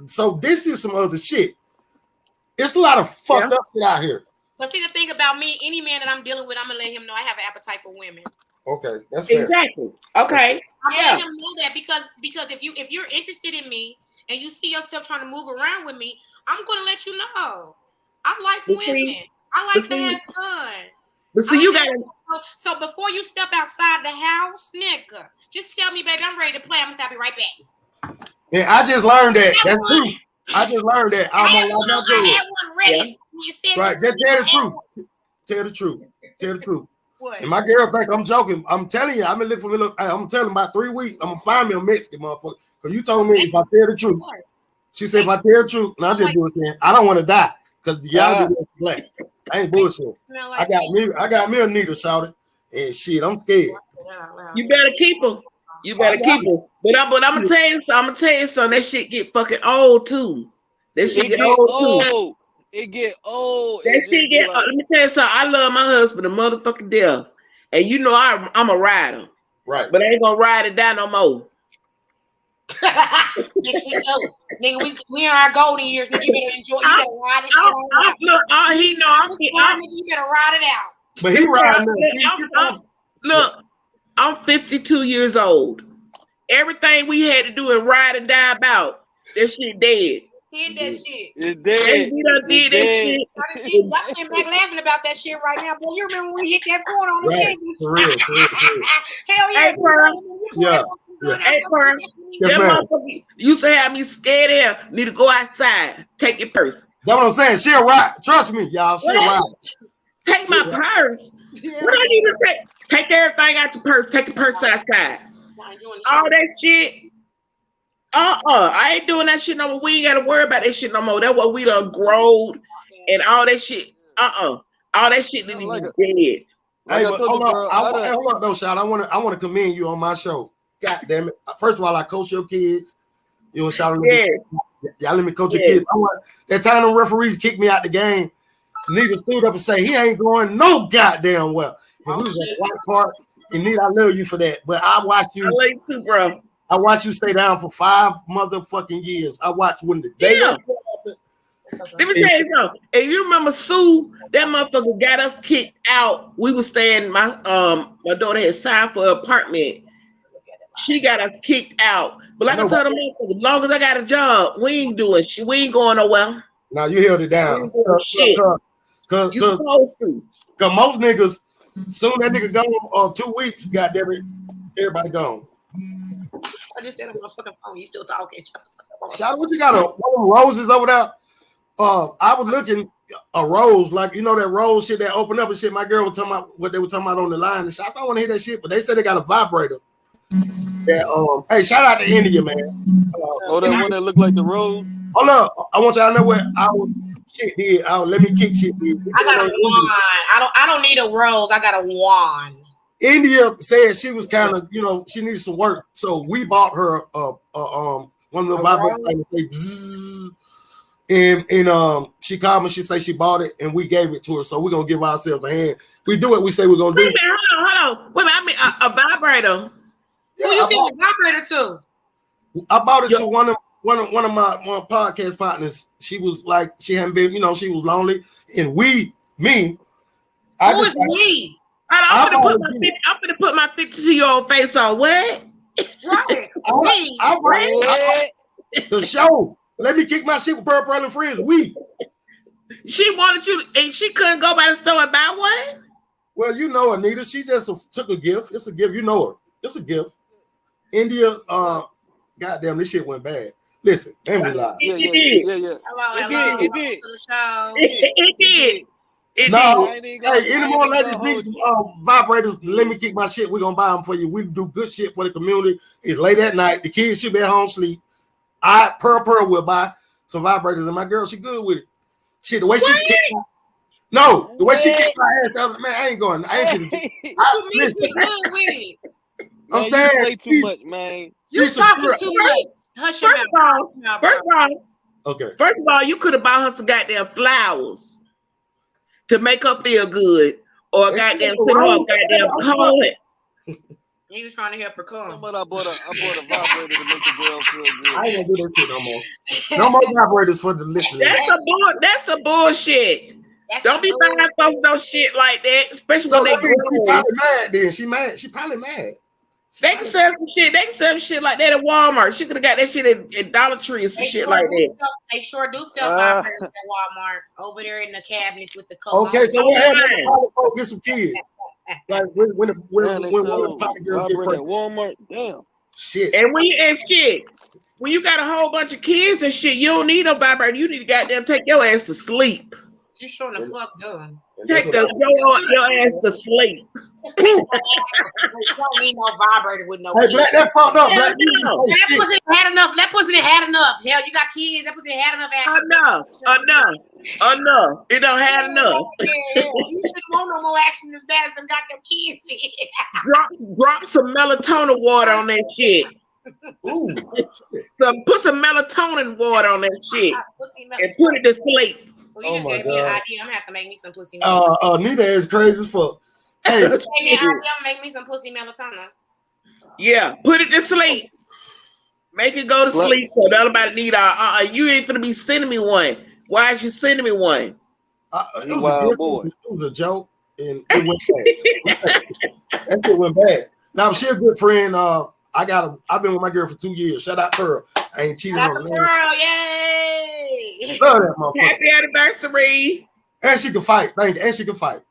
So this is some other shit. It's a lot of fucked up shit out here. But see, the thing about me, any man that I'm dealing with, I'm gonna let him know I have an appetite for women. Okay, that's fair. Exactly. Okay. I'm letting him know that because if you're interested in me and you see yourself trying to move around with me, I'm gonna let you know. I like women. I like to have fun. But see, you gotta. So before you step outside the house, nigga, just tell me, baby, I'm ready to play. I'm gonna say I'll be right back. Yeah, I just learned that. That's true. I just learned that. I had one ready. Right, just tell the truth. Tell the truth. Tell the truth. What? And my girl think I'm joking. I'm telling you, I've been looking for me. I'm telling about 3 weeks. I'm gonna find me a Mexican motherfucker. Because you told me if I tell the truth. She said if I tell the truth, and I just bullshit. I don't want to die because y'all be black. I ain't bullshit. I got me a Nita shouted, and shit, I'm scared. You better keep her. You better keep her. But I'm gonna tell you something. I'm gonna tell you something. That shit get fucking old too. That shit get old too. It get old. That shit get. Let me tell you something. I love my husband a motherfucking death, and you know I'm a rider. Right. But I ain't gonna ride it down no more. Yes, we know. Nigga, we in our golden years. Nigga, you better enjoy. You better ride it out. He know you better ride it out. But he riding. Look, I'm 52 years old. Everything we had to do and ride and die about, that shit dead. Did that shit. It's dead. We done did that shit. Y'all sitting back laughing about that shit right now, boy. You remember when we hit that corner on the right. For real. Hell yeah. Hey, yeah. Hey, that motherfucker used to have me scared there. Need to go outside. Take your purse. That's what I'm saying. She'll ride. Trust me, y'all. She'll ride. Take my purse. Yeah. What I need to take? Take everything out your purse. Take the purse outside. All that shit. I ain't doing that shit no more. We ain't gotta worry about that shit no more. That's what we done growed and all that shit. All that shit need to be dead. Hey, but hold on, though, Shout. I want to commend you on my show. God damn it! First of all, I coach your kids. You know, Shout. Y'all let me coach your kids. That time the referees kicked me out the game. Nita stood up and say he ain't going no goddamn well. And we was at White Park. And Nita, I love you for that. But I watched you. I love you too, bro. I watched you stay down for 5 motherfucking years. I watched when the day Let me tell you something. If you remember Sue, that motherfucker got us kicked out. We was staying. My daughter had signed for an apartment. She got us kicked out. But like I told them, as long as I got a job, we ain't doing shit. We ain't going nowhere. Now you held it down. Cause most niggas, soon that nigga gone 2 weeks, goddamn it, everybody gone. I just said I'm on my fucking phone. You still talking? Shout, what you got? Roses over there? I was looking a rose, like you know that rose shit that opened up and shit. My girl was talking about what they were talking about on the line. And shots, I want to hear that shit, but they said they got a vibrator. That, hey, shout out to India, man. That one that looked like the rose. Hold up, I want y'all to know what our shit did. Let me kick shit. I got a wand. I don't need a rose. I got a wand. India said she was kind of, you know, she needed some work, so we bought her one of the vibrators. And she called me. She said she bought it, and we gave it to her. So we're gonna give ourselves a hand. We do what we say we're gonna do. Wait a minute, hold on. Wait a minute, I mean a vibrator. Yeah, who you give a vibrator to? I bought it to one of one of my podcast partners, she was like, she hadn't been, she was lonely, and me, I was me. I'm gonna put my 52-year-old face on. What? Right. The show. Let me kick my shit with Pearl and Friends. She wanted you, and she couldn't go by the store and buy one. Well, you know, Anita, she just took a gift. It's a gift. You know her. It's a gift. India, goddamn, this shit went bad. Listen, and we live. Yeah. Hello. It did. It did. No, hey, any more ladies need some vibrators? Let me kick my shit. We're gonna buy them for you. We do good shit for the community. It's late at night. The kids should be at home sleep. Pearl will buy some vibrators, and my girl, she good with it. Shit, the way she kicked my ass, man, I ain't going. I ain't I'm saying you play too much, man. You talking too much. Hush your mouth. First of all, you could have bought her some goddamn flowers to make her feel good, or goddamn put her up goddamn cold. He was trying to help her come. But I bought a vibrator to make the girl feel good. I ain't gonna do that shit no more. No more vibrators for the listeners. That's a bullshit. Don't be buying folks no shit like that, especially when they grow. She probably mad then. She probably mad. They can sell some shit. They can sell some shit like that at Walmart. She could have got that shit in Dollar Tree and some shit like that. They sure do sell vibrators at Walmart over there in the cabinets with the color. Okay, so what happened? Get some kids. Like when one of the pocket girls get pregnant. Walmart, damn. Shit. And when you got a whole bunch of kids and shit, you don't need no vibrator. You need to goddamn take your ass to sleep. You sure the fuck do. Take your ass to sleep. You don't need no vibrator with no kids. Black, that fucked up. Black, that pussy had enough. That pussy had enough. Hell, you got kids. That pussy had enough action. Enough. It don't have enough. Yeah. You shouldn't want no more action as bad as them goddamn kids. Drop some melatonin water on that shit. Ooh, put some melatonin water on that shit and put it to sleep. Well, you just gave me an idea. I'm gonna have to make me some pussy. Nita is crazy as fuck. Hey, I'm make me some pussy melatonin. Yeah, put it to sleep. Make it go to sleep. So nobody need you ain't gonna be sending me one. Why is you sending me one? It was a joke, and it went bad. That shit went bad. Now she a good friend. I've been with my girl for 2 years. Shout out Pearl. I ain't cheating on her. Pearl, yay! Love that motherfucker. Happy anniversary. And she can fight. Thank you. And she can fight.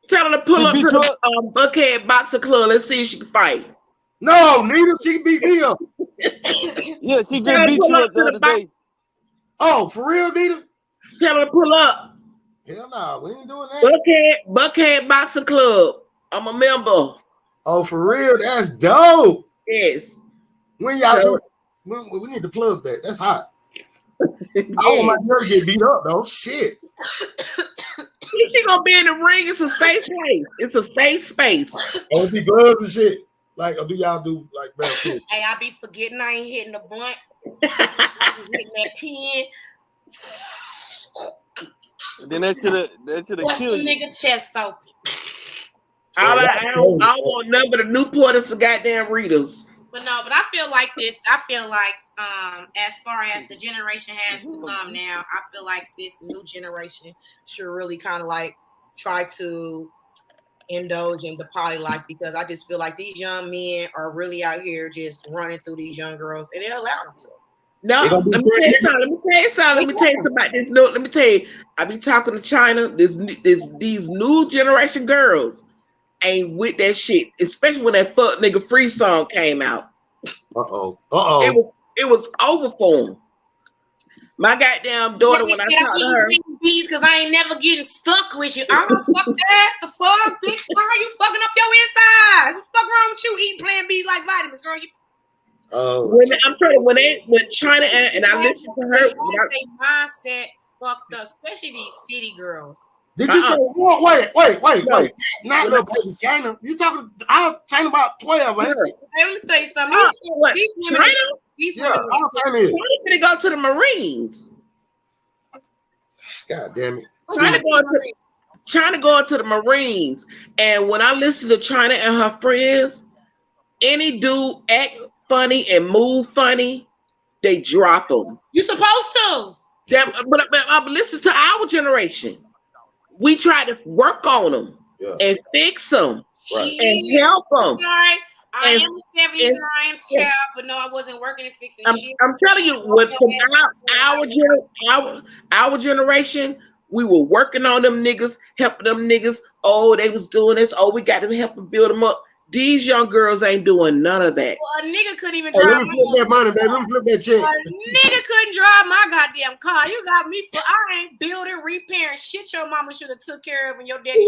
Tell her to pull up to the Buckhead Boxer Club. Let's see if she can fight. No, Nita, she beat me up. Yeah, she just beat you up the other day. Oh, for real, Nita? Tell her to pull up. Hell no, we ain't doing that. Buckhead Boxer Club. I'm a member. Oh, for real? That's dope. Yes. When y'all do it, we need to plug that. That's hot. Yeah. I want my girl to get beat up, though. Shit. She gonna be in the ring. It's a safe place. It's a safe space. Oh, be gloves and shit. Like, or do y'all do like bad shit? Hey, I be forgetting I ain't hitting the blunt. I be hitting that pen. Then that should have killed you. Nigga chest soaking. I don't want none but the Newport and some goddamn readers. But I feel like this. I feel like as far as the generation has become now, I feel like this new generation should really kind of like try to indulge in the poly life, because I just feel like these young men are really out here just running through these young girls, and they allow them to. No, let me tell you something about this. No, let me tell you. I be talking to China. These new generation girls ain't with that shit, especially when that fuck nigga free song came out. It was over for them. My goddamn daughter, when I talked to her, because I ain't never getting stuck with you. I don't fuck that. The fuck, bitch, girl, you fucking up your insides. What the fuck wrong with you eating Plan B like vitamins, girl? When China and I listened to her, they mindset fucked up, especially these city girls. Did you say wait? Not little baby China. You talking? I'm China about 12. Hey, let me tell you something. These women gonna go to the Marines. God damn it! China going to the Marines, and when I listen to China and her friends, any dude act funny and move funny, they drop them. You supposed to. But listen to our generation. We try to work on them and fix them and help them. Sorry, I am a 79 child, but no, I wasn't working and fixing shit. I'm telling you, our generation, we were working on them niggas, helping them niggas. Oh, they was doing this. Oh, we got to help them build them up. These young girls ain't doing none of that. Well, a nigga couldn't even drive. Let me flip that money, baby. Let me flip that check. A nigga couldn't drive my goddamn car. You got me for I ain't building, repairing shit your mama should have took care of and your daddy.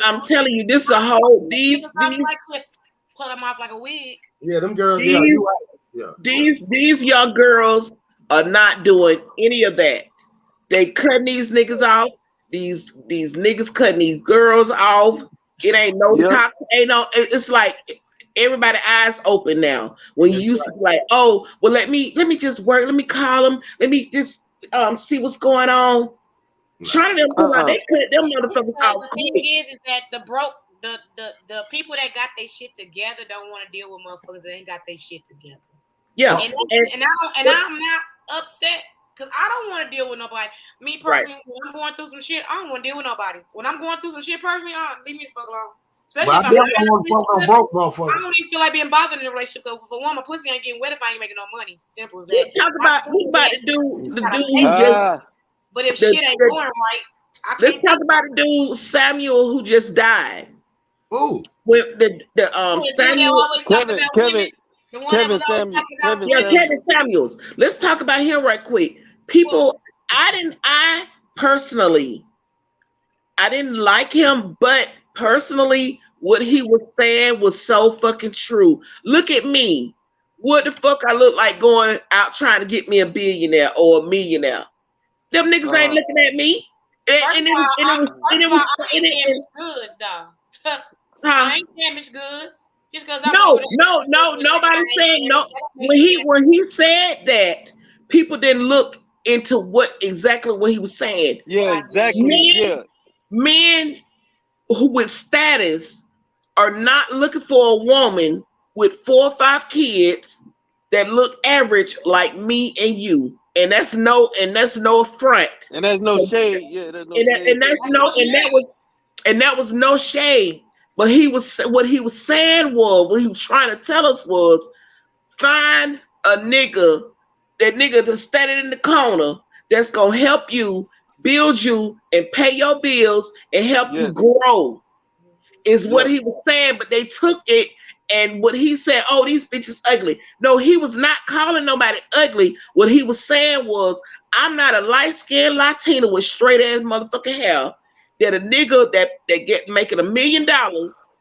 I'm telling you, this is a whole these cut them off like a wig. Yeah, them girls. These young girls are not doing any of that. They cutting these niggas off. These niggas cutting these girls off. It ain't no top. Ain't no. It's like everybody eyes open now. When you used to be like, oh, well, let me just work. Let me call them. Let me just see what's going on. Trying to pull out. They cut them motherfuckers off. The thing is that the people that got their shit together don't want to deal with motherfuckers that ain't got their shit together. Yeah, and I'm not upset. Because I don't want to deal with nobody. Me personally, when I'm going through some shit, I don't want to deal with nobody. When I'm going through some shit personally, leave me the fuck alone. Especially if I don't even feel like being bothered in a relationship. Because if a woman pussy ain't getting wet if I ain't making no money. Simple as that. We about to do but if shit ain't going right, let's talk about the dude Samuel who just died. Ooh. With the Samuel Kevin Samuels. Let's talk about him right quick. People, I personally didn't like him, but personally, what he was saying was so fucking true. Look at me. What the fuck I look like going out trying to get me a billionaire or a millionaire? Them niggas ain't looking at me. I ain't damaged goods. Just because nobody's saying no. When he said that, people didn't look into what he was saying. Yeah, exactly. Men who with status are not looking for a woman with 4 or 5 kids that look average like me and you. And that's no affront. And there's no shade. Yeah, there's no shade. That was no shade. But what he was saying was, what he was trying to tell us was, find a nigga, that nigga that's standing in the corner that's gonna help you, build you, and pay your bills and help you grow. Is what he was saying, but they took it and what he said, oh, these bitches ugly. No, he was not calling nobody ugly. What he was saying was, I'm not a light-skinned Latina with straight ass motherfucking hair. That a nigga that get making $1 million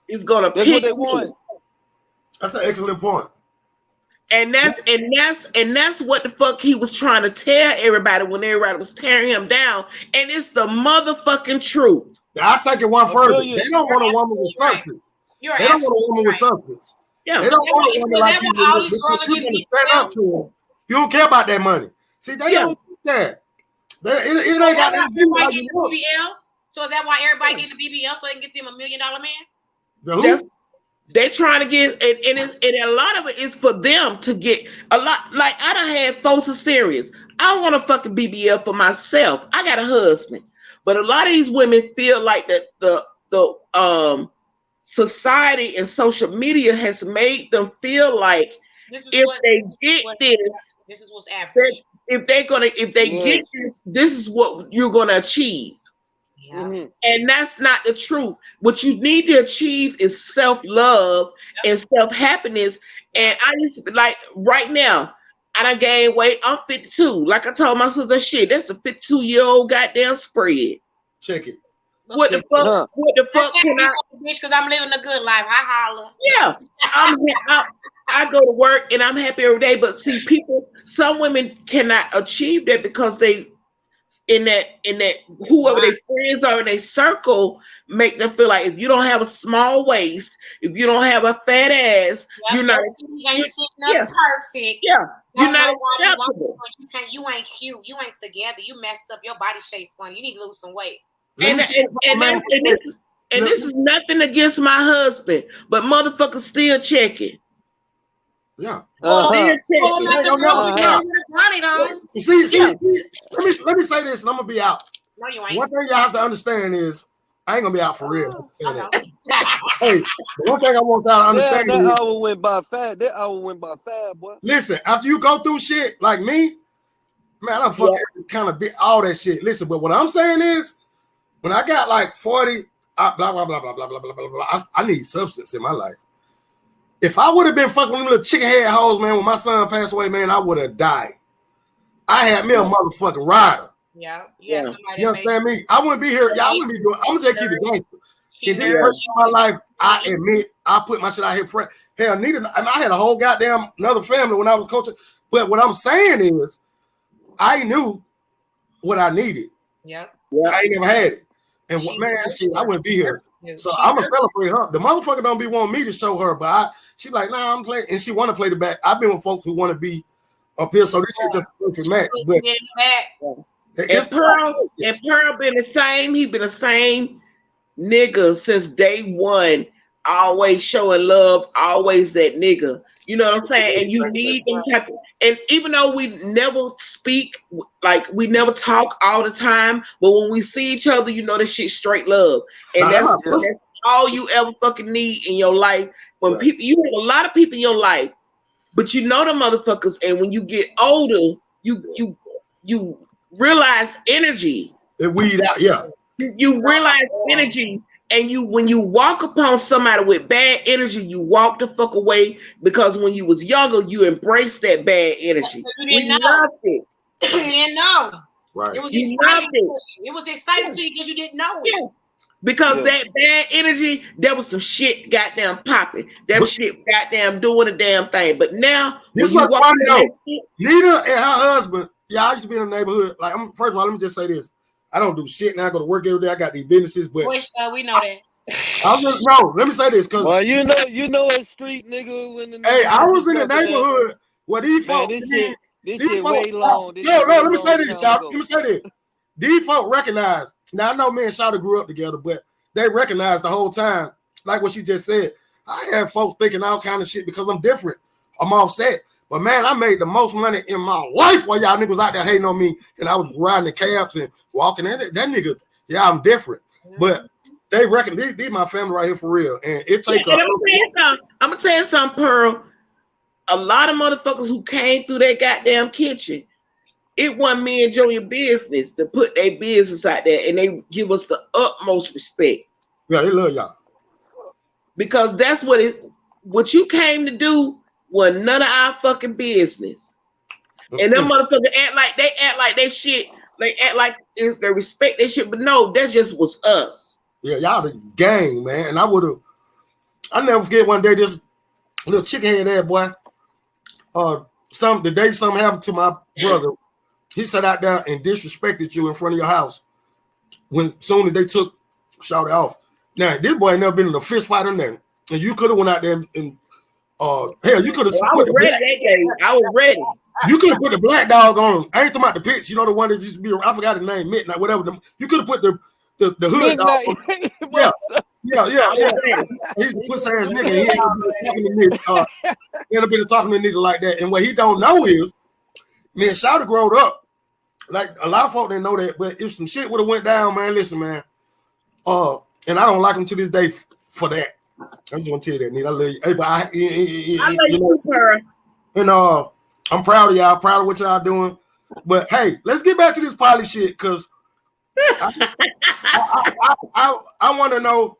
is gonna pick what they want. That's an excellent point. And that's what the fuck he was trying to tell everybody when everybody was tearing him down. And it's the motherfucking truth. I'll take it one further. They don't want a woman with substance. They don't want a woman with substance. Yeah. They don't want a woman like you. Stand up to them. You don't care about that money. See, they don't do that. It ain't got nothing to do with BBL. So is that why everybody getting the BBL so they can get them $1 million man? The who? They trying to get, and a lot of it is for them to get a lot. Like I done had folks are serious. I want a fucking BBL for myself. I got a husband, but a lot of these women feel like that the society and social media has made them feel like if they get this is what's average. If they get this is what you're gonna achieve. Yeah. Mm-hmm. And that's not the truth. What you need to achieve is self-love and self-happiness. And I used to be like, right now, I done gained weight. I'm 52. Like I told my sister, shit, that's the 52-year-old goddamn spread. Check it. What the fuck can I? Bitch, because I'm living a good life. I holler. Yeah, I go to work and I'm happy every day. But see, some women cannot achieve that because they. In that whoever their friends are in their circle make them feel like if you don't have a small waist, if you don't have a fat ass, you're not perfect. Yeah, you're not acceptable. You ain't cute. You ain't together. You messed up. Your body shape funny. You need to lose some weight. And this is nothing against my husband, but motherfuckers still checking. Yeah. See, let me say this, and I'm gonna be out. No, you ain't. One thing y'all have to understand is I ain't gonna be out for real. Hey, one thing I want y'all to understand that is, hour went by fast. That hour went by fast, boy. listen, after you go through shit like me, man, I'm fucking kind of bit all that shit. Listen, but what I'm saying is, when I got like 40, blah blah blah blah blah blah blah blah blah, I need substance in my life. If I would have been fucking with them little chicken head hoes, man, when my son passed away, man, I would have died. I had me a motherfucking rider. Yeah, you got somebody. You understand me? I wouldn't be here. Y'all wouldn't be doing. I'm gonna just keep it gangster. In this person of my life, I admit I put my shit out here for hell. Nita, and I had a whole goddamn another family when I was coaching. But what I'm saying is, I knew what I needed. Yep. I ain't never had it. And man, shit, I wouldn't be here. So I'm gonna celebrate her. The motherfucker don't be wanting me to show her, but she like, nah, I'm playing, and she want to play the back. I've been with folks who want to be up here, so this shit just a perfect match. But and Pearl been the same. He been the same nigga since day one. Always showing love, always that nigga. You know what I'm saying? And you need them type of, and even though we never speak, like we never talk all the time, but when we see each other, you know that shit straight love. And that's all you ever fucking need in your life. When people, you have a lot of people in your life, but you know the motherfuckers, and when you get older, you realize energy. It weed out, yeah. You realize energy. And when you walk upon somebody with bad energy, you walk the fuck away, because when you was younger, you embraced that bad energy. You loved it. You didn't know. Right. It was exciting. It was exciting to you because you didn't know it. Yeah. Because that bad energy, there was some shit goddamn popping. That was shit goddamn doing the damn thing. But now, this was funny though. Nita and her husband, I used to be in the neighborhood. Like, first of all, let me just say this. I don't do shit now. I go to work every day. I got these businesses, but we know that. I just no. Let me say this, because you know a street nigga when the I was in the neighborhood where these folks. This shit way long. Let me say this, y'all. Let me say this. These folks recognize. Now I know me and Shawty grew up together, but they recognize the whole time, like what she just said. I had folks thinking all kind of shit because I'm different. I'm offset. But man, I made the most money in my life while y'all niggas out there hating on me, and I was riding the cabs and walking in. That nigga, I'm different. But they reckon these my family right here for real, and it take. I'm gonna tell you something, Pearl. A lot of motherfuckers who came through that goddamn kitchen, it wasn't me and Junior business to put their business out there, and they give us the utmost respect. Yeah, they love y'all because that's what you came to do. Was none of our fucking business. And them motherfuckers act like they shit. They act like they respect their shit, but no, that just was us. Yeah, y'all the gang, man. And I never forget one day this little chicken head there, boy. The day something happened to my brother, he sat out there and disrespected you in front of your house. Soon as they took Shawty off. Now this boy ain't never been in a fist fight or nothing. And you could have went out there and hell, you could have. I was ready that day. I was ready. You could have put the black dog on him. I ain't talking about the pitch. You know the one that used to be. I forgot the name. Midnight, whatever. You could have put the hood dog on. Yeah. He's a pussy ass nigga. He ain't been talking to nigga like that. And what he don't know is, man, Shawty growed up. Like a lot of folk didn't know that, but if some shit would have went down, man, listen, man. And I don't like him to this day for that. I just want to tell you that, Nita. I love you. Hey, but I love you, Pearl. And I'm proud of y'all. Proud of what y'all doing. But hey, let's get back to this poly shit, because I want to know.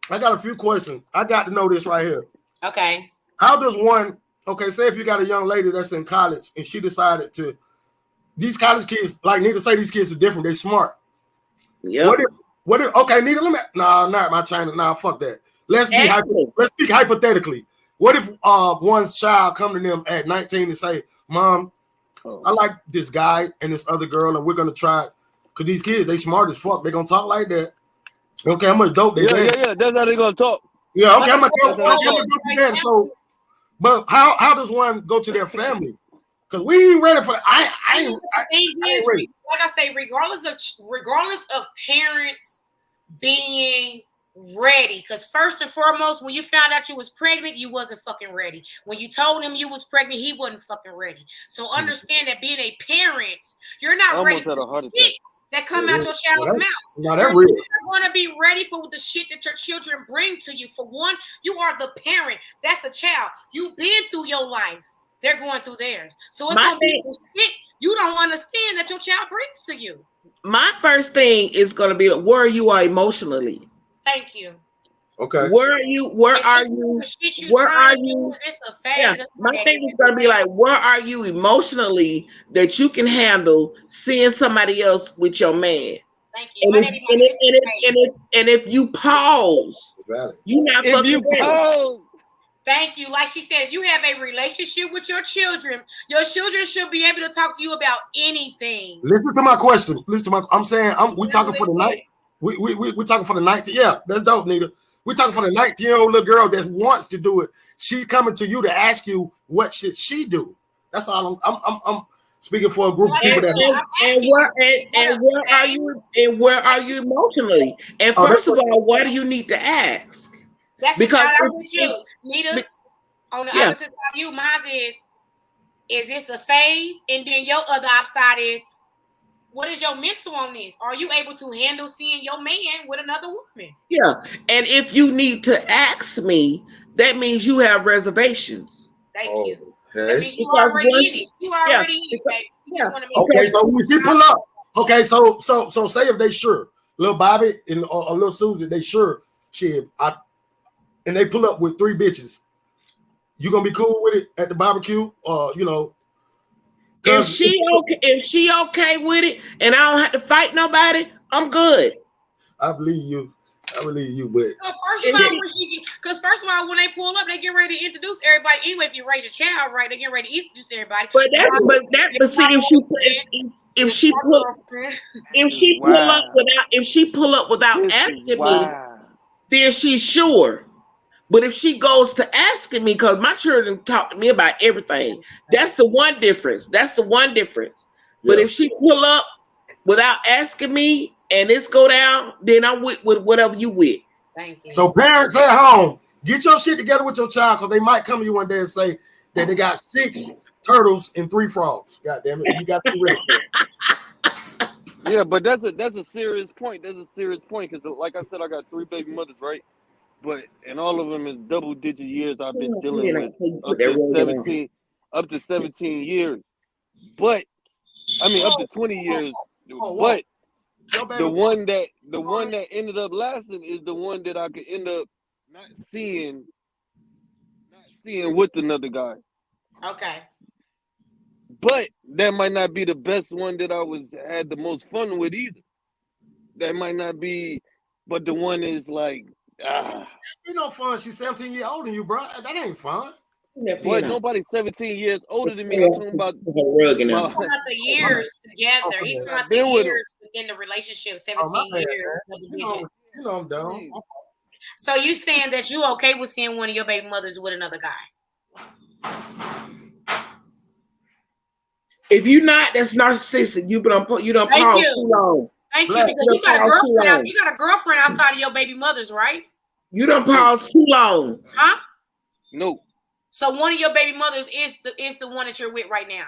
I got a few questions. I got to know this right here. Okay. How does one? Okay, say if you got a young lady that's in college and she decided to. These college kids, like Nita say, these kids are different. They smart. Yeah. What if? Okay, Nita, not my China. Nah, fuck that. Let's speak hypothetically. What if one's child come to them at 19 and say, "Mom, I like this guy and this other girl, and we're gonna try it." Cause these kids, they smart as fuck. They gonna talk like that. Okay, how much dope they get? Yeah. That's how they gonna talk. Yeah, okay, how much dope they get? So, but how does one go to their family? Because we ain't ready for that. I ain't ready. Like I say, regardless of parents being ready. Because first and foremost, when you found out you was pregnant, you wasn't fucking ready. When you told him you was pregnant, he wasn't fucking ready. So understand that being a parent, you're not ready for shit that come out your child's mouth. You're going to be ready for the shit that your children bring to you. For one, you are the parent. That's a child. You've been through your life. They're going through theirs. So it's going to be shit you don't understand that your child brings to you. My first thing is going to be where you are emotionally. Thank you. Okay. Where are you? Where are you? Where are you? Yeah. My thing is going to be like, where are you emotionally that you can handle seeing somebody else with your man? Thank you. And if you pause, you're not fucking ready. Thank you. Like she said, if you have a relationship with your children should be able to talk to you about anything. Listen to my question. I'm saying we talking for the night. We talking for the 19. Yeah, that's dope, Nita. We're talking for the 19-year-old little girl that wants to do it. She's coming to you to ask you what should she do. That's all. I'm speaking for a group of people where are you emotionally? And first of all, why do you need to ask? That's because I'm with you, Nita. On the opposite side of you, mine is this a phase? And then your other upside is, what is your mental on this? Are you able to handle seeing your man with another woman? Yeah. And if you need to ask me, that means you have reservations. Thank you. That means you already in it. You already in it, baby. Yeah. Okay, so when she pull up, okay, so say if they sure, little Bobby and or little Susie, they sure and they pull up with 3 bitches. You gonna be cool with it at the barbecue, or you know? If she okay with it, and I don't have to fight nobody, I'm good. I believe you, but first of all, when they pull up, they get ready to introduce everybody. Anyway, if you raise your child right, they get ready to introduce everybody. But if she pull up without asking me, then she's sure. But if she goes to asking me, because my children talk to me about everything, that's the one difference. Yeah. But if she pull up without asking me and it's go down, then I'm with whatever you with. Thank you. So parents at home, get your shit together with your child, because they might come to you one day and say that they got 6 turtles and 3 frogs. God damn it, you got to be ready. Yeah, but that's a serious point. That's a serious point, because like I said, I got 3 baby mothers, right? But and all of them is double-digit years I've been dealing with, up to 17 years. But I mean, up to 20 years. But the one that ended up lasting is the one that I could end up not seeing with another guy. Okay. But that might not be the best one that I had the most fun with either. That might not be, but the one is like, you know, fun. She's 17 years older than you, bro. That ain't fun. Boy, nobody's 17 years older than me. I'm talking about the years together. He's talking about the years within the relationship. 17 years. You know I'm down. So you saying that you okay with seeing one of your baby mothers with another guy? If you're not, that's narcissistic. You don't pause too long. Thank you, because you got a girlfriend. You got a girlfriend outside of your baby mothers, right? You don't pause too long. Huh? No. So one of your baby mothers is the one that you're with right now.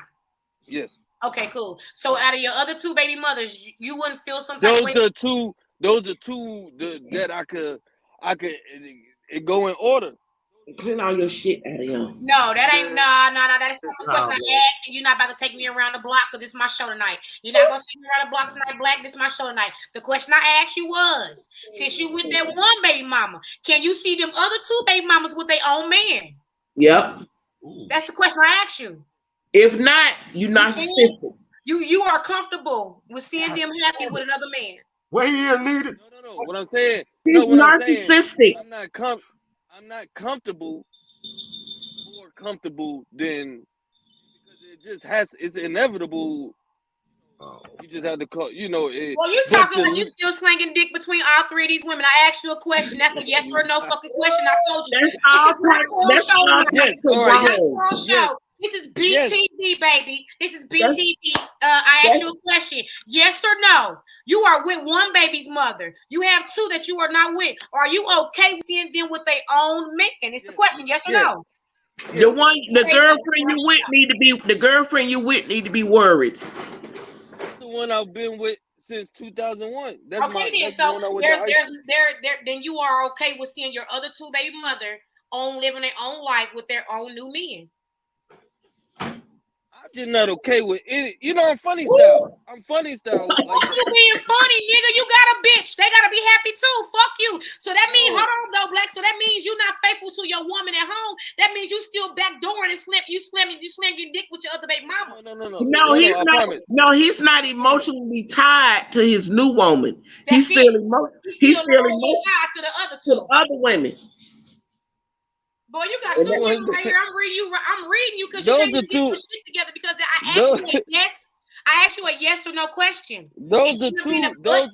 Yes. Okay, cool. So out of your other 2 baby mothers, you wouldn't feel some type of way. Those are two that I could it go in order. Clean all your shit out of y'all. No, that ain't no. That's not the question I asked, and you're not about to take me around the block because this is my show tonight. You're not gonna take me around the block tonight, Black. This is my show tonight. The question I asked you was, since you with that one baby mama, can you see them other 2 baby mamas with their own man? Yep. That's the question I asked you. If not, you're narcissistic. You are comfortable with seeing them happy with another man. Well, he is needed. No. What I'm saying, he's narcissistic. I'm not comfortable, more comfortable than, because it's inevitable. You just have to call, you know. Well, you talking like you still slinging dick between all 3 of these women. I asked you a question. That's a yes or no fucking question. I told you. That's all. Yes, all right. Yes. This is BTV, baby. This is BTV. I asked you a question. Yes or no? You are with one baby's mother. You have two that you are not with. Are you okay with seeing them with their own man? It's the question. Yes or no? The girlfriend you with need to be worried. That's the one I've been with since 2001. That's okay, then. So then you are okay with seeing your other two baby mother living their own life with their own new men. I'm just not okay with it. You know, I'm funny style. I'm funny style. Like you being funny, nigga. You got a bitch. They gotta be happy too. Fuck you. So that means, hold on, though, Black. So that means you're not faithful to your woman at home. That means you still backdooring and slamming your dick with your other baby mama. No, he's not emotionally tied to his new woman. He's still emotionally tied to the other two. To the other women. Boy, you got two women right here. I'm reading you because you can't get this shit together because I asked you a yes or no question. Those are two. Those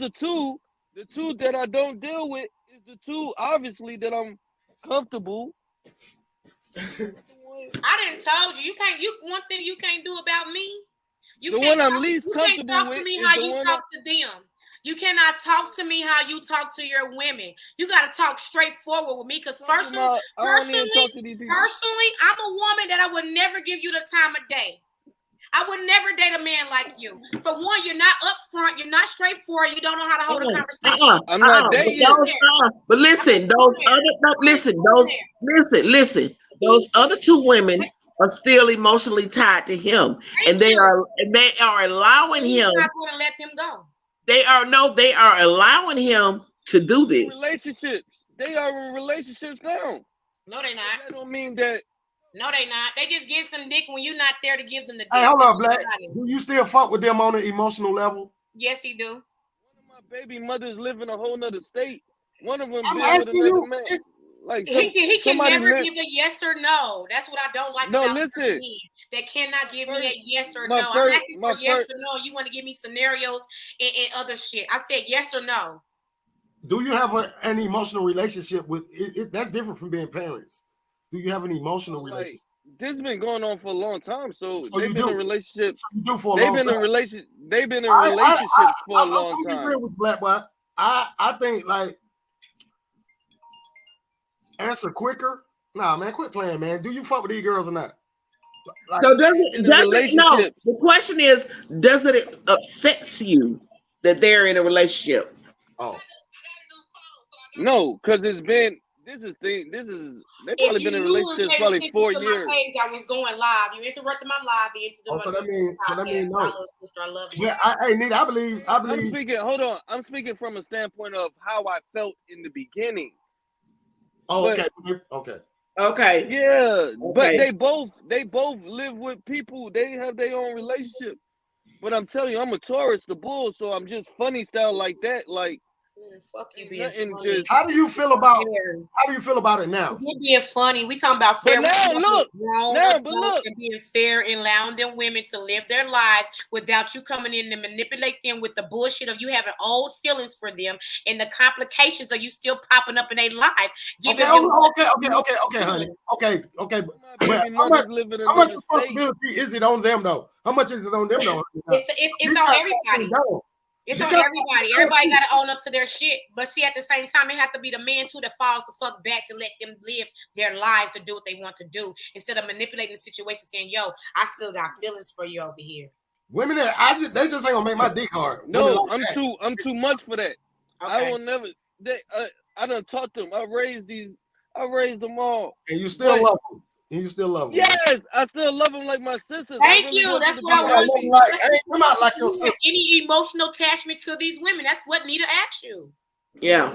are two. The two that I don't deal with is the two, obviously, that I'm comfortable. I didn't told you. One thing you can't do about me. The one I'm least comfortable with. You can't talk to me how you talk to them. You cannot talk to me how you talk to your women. You got to talk straightforward with me because personally, I'm a woman that I would never give you the time of day. I would never date a man like you. For one, you're not upfront. You're not straightforward. You don't know how to hold a conversation. I'm not dating. But listen, those other two women are still emotionally tied to him, and they are allowing him. Not going to let them go. They are allowing him to do this. Relationships. They are in relationships now. No, they not. That don't mean that. No, they not. They just get some dick when you're not there to give them the dick. Hey, hold up, Black. Do you still fuck with them on an emotional level? Yes, he do. One of my baby mothers live in a whole nother state. One of them been with another man. Like he can never give a yes or no. That's what I don't like about listen. me. They cannot give me a yes or no. I'm asking for yes or no. You want to give me scenarios and other shit. I said yes or no. Do you have an emotional relationship with it? That's different from being parents. Do you have an emotional relationship? This has been going on for a long time. So they've been in relationships. They've been in relationships for a long time. Real with Black Boy. I think like answer quicker. Nah, man, quit playing, man. Do you fuck with these girls or not? Like, so does it no, the question is, does it upset you that they're in a relationship? Oh. No, because they probably been in relationships probably 4 years. I was going live. You interrupted my live. So that means no. I love you. Yeah, hey, Nita, I believe. I'm speaking from a standpoint of how I felt in the beginning. Oh, okay. Yeah, but they both live with people. They have their own relationship. But I'm telling you, I'm a Taurus, the bull, so I'm just funny style like that. Like, fuck you being funny. How do you feel about it now? You're being funny. We talking about fair. Look, being fair and allowing them women to live their lives without you coming in and manipulate them with the bullshit of you having old feelings for them and the complications of you still popping up in their life. Okay, honey. Okay. But how much responsibility is it on them though? How much is it on them though? It's on everybody. It's on everybody. Everybody got to own up to their shit. But see, at the same time, it has to be the man, too, that falls the fuck back to let them live their lives to do what they want to do instead of manipulating the situation saying, yo, I still got feelings for you over here. Women that they just ain't gonna make my dick hard. No, I'm too much for that. Okay. I will never. I done taught them. I raised them all. And you still love them. And you still love them. Yes, I still love them like my sisters. Thank you. That's what I want. Come out like your sister. Any emotional attachment to these women? That's what Nita asked you. Yeah. I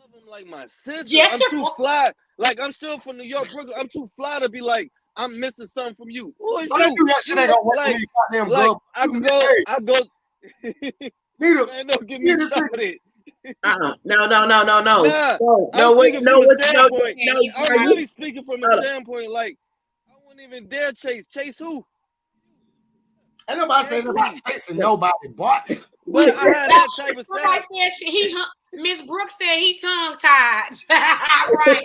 love them like my sister. Yes. I'm too fly. Like I'm still from New York, Brooklyn. I'm too fly to be like I'm missing something from you. Who is you? That shit ain't gonna work for me, goddamn girl. I go. Nita, man, don't get me started. No. I'm really speaking from a standpoint like I wouldn't even dare chase. Chase who? Ain't nobody saying about chasing nobody, boy. But I had that type of Somebody style. said Miss Brooks said he tongue tied. Right.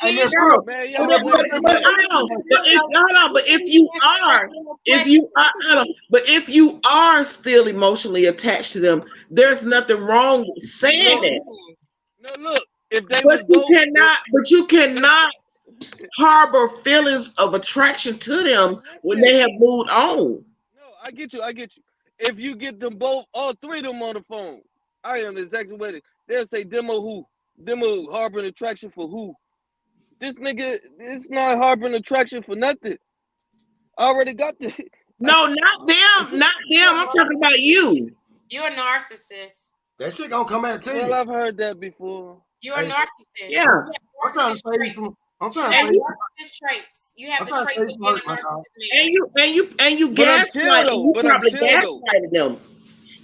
And Miss Brooks, Man, But y'all play too much. if you are still emotionally attached to them, there's nothing wrong with saying that. No, look, if they was both, But you cannot harbor feelings of attraction to them when they have moved on. No, I get you. If you get them both, all three of them on the phone, I am exactly what it. They'll say demo who, demo harboring attraction for who. This nigga, it's not harboring attraction for nothing. I already got the. No, not them. I'm talking about you. You're a narcissist. that shit gonna come at you. Well, I've heard that before. You're a narcissist. Yeah. I'm trying to say you. I'm trying to say you. Narcissist traits. You have the traits of being a narcissist. And you gaslight. You probably gaslighted them.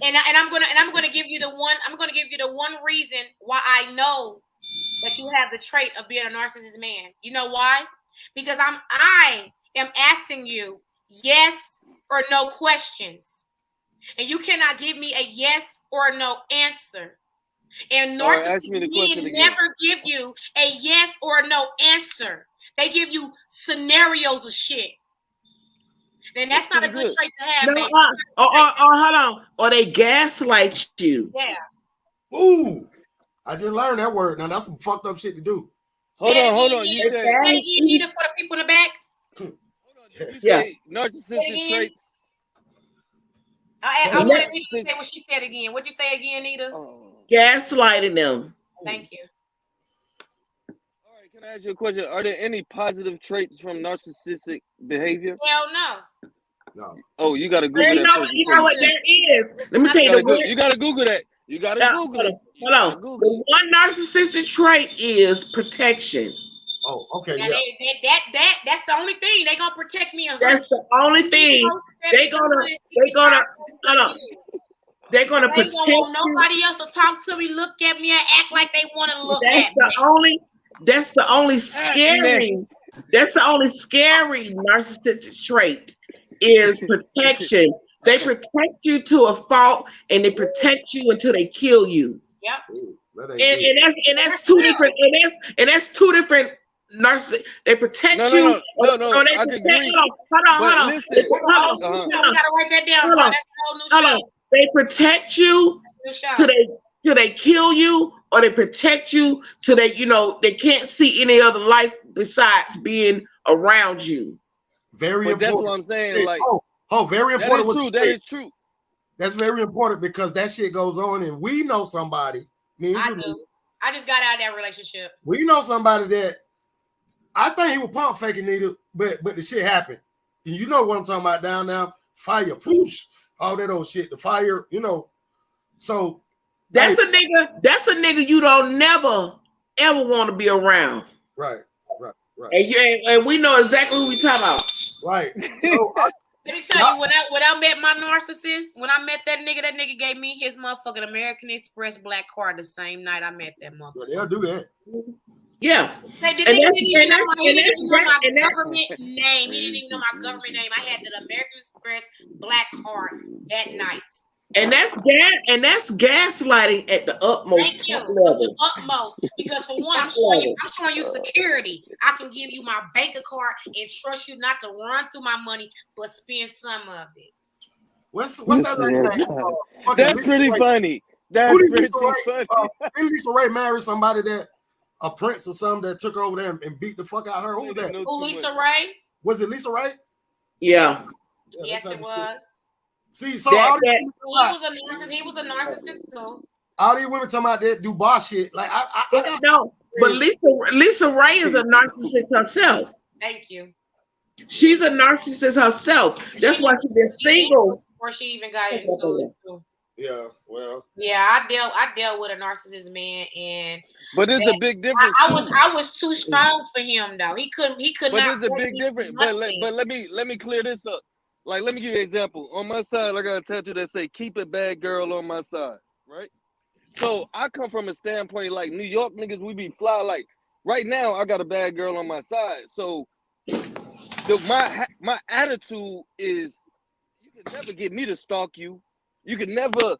And I'm gonna give you the one. I'm gonna give you the one reason why I know that you have the trait of being a narcissist man. You know why? Because I am asking you yes or no questions, and you cannot give me a yes or no answer. And narcissists never give you a yes or no answer. They give you scenarios of shit. Then that's not a good trait to have, baby. Hold on. Or they gaslight you. Yeah. Ooh, I just learned that word. Now that's some fucked up shit to do. Hold on. You said you need it for the people in the back. Hold on. You say narcissistic traits. I wanted to say what she said again. What'd you say again, Nita? Gaslighting them. Thank you. All right, can I ask you a question? Are there any positive traits from narcissistic behavior? Hell no. No. Oh, you gotta Google that. You know what that is. Let me tell you. You gotta Google that. You gotta Google it. Hold on. The one narcissistic trait is protection. Oh, okay. Now that's the only thing they gonna protect me. That's the only thing they're gonna protect you. Want nobody else to talk to me, look at me, and act like they want to look at me. That's the only scary. That's the only scary narcissistic trait is protection. They protect you to a fault, and they protect you until they kill you. Yep. And that's two different. And that's two different narcissists. They protect you. No. I can agree. Hold on. Listen. We gotta write that down. That's a whole new show. They protect you till they kill you, or they protect you till they can't see any other life besides being around you. Very important. That's what I'm saying. Like, very important. That is true. That's very important because that shit goes on, and we know somebody. I do. I just got out of that relationship. We know somebody that I think he was pump faking Nita, but the shit happened. And you know what I'm talking about down now? Fire, whoosh, all that old shit. The fire, So that's a nigga you don't never ever want to be around. Right. And we know exactly who we talking about. Right. So, let me tell you, when I met my narcissist, when I met that nigga gave me his motherfucking American Express black card the same night I met that motherfucker. They'll do that. Yeah. They didn't even know my government name. He didn't even know my government name. I had the American Express black card that night. And that's gaslighting at the utmost level. Utmost, because for one, I'm showing you security. I can give you my bank card and trust you not to run through my money, but spend some of it. What's that? That's pretty funny. That's pretty funny. Didn't Lisa Ray marry somebody that a prince or something that took her over there and beat the fuck out of her? Who was that? Lisa Ray? Was it Lisa Ray? Yeah. Yes, it was. See, so he was a narcissist too. All these women talking about that do boss shit. Like but Lisa Ray is a narcissist herself. Thank you. She's a narcissist herself. That's why she's been single before she even got into it too. Yeah, well. Yeah, I dealt with a narcissist man, but there's a big difference. I was too strong for him though. He could but not. But there's a big difference. But let me clear this up. Like, let me give you an example. On my side, I got a tattoo that say, keep it bad girl on my side, right? So I come from a standpoint like New York niggas, we be fly. Like, right now, I got a bad girl on my side. So my attitude is, you can never get me to stalk you. You can never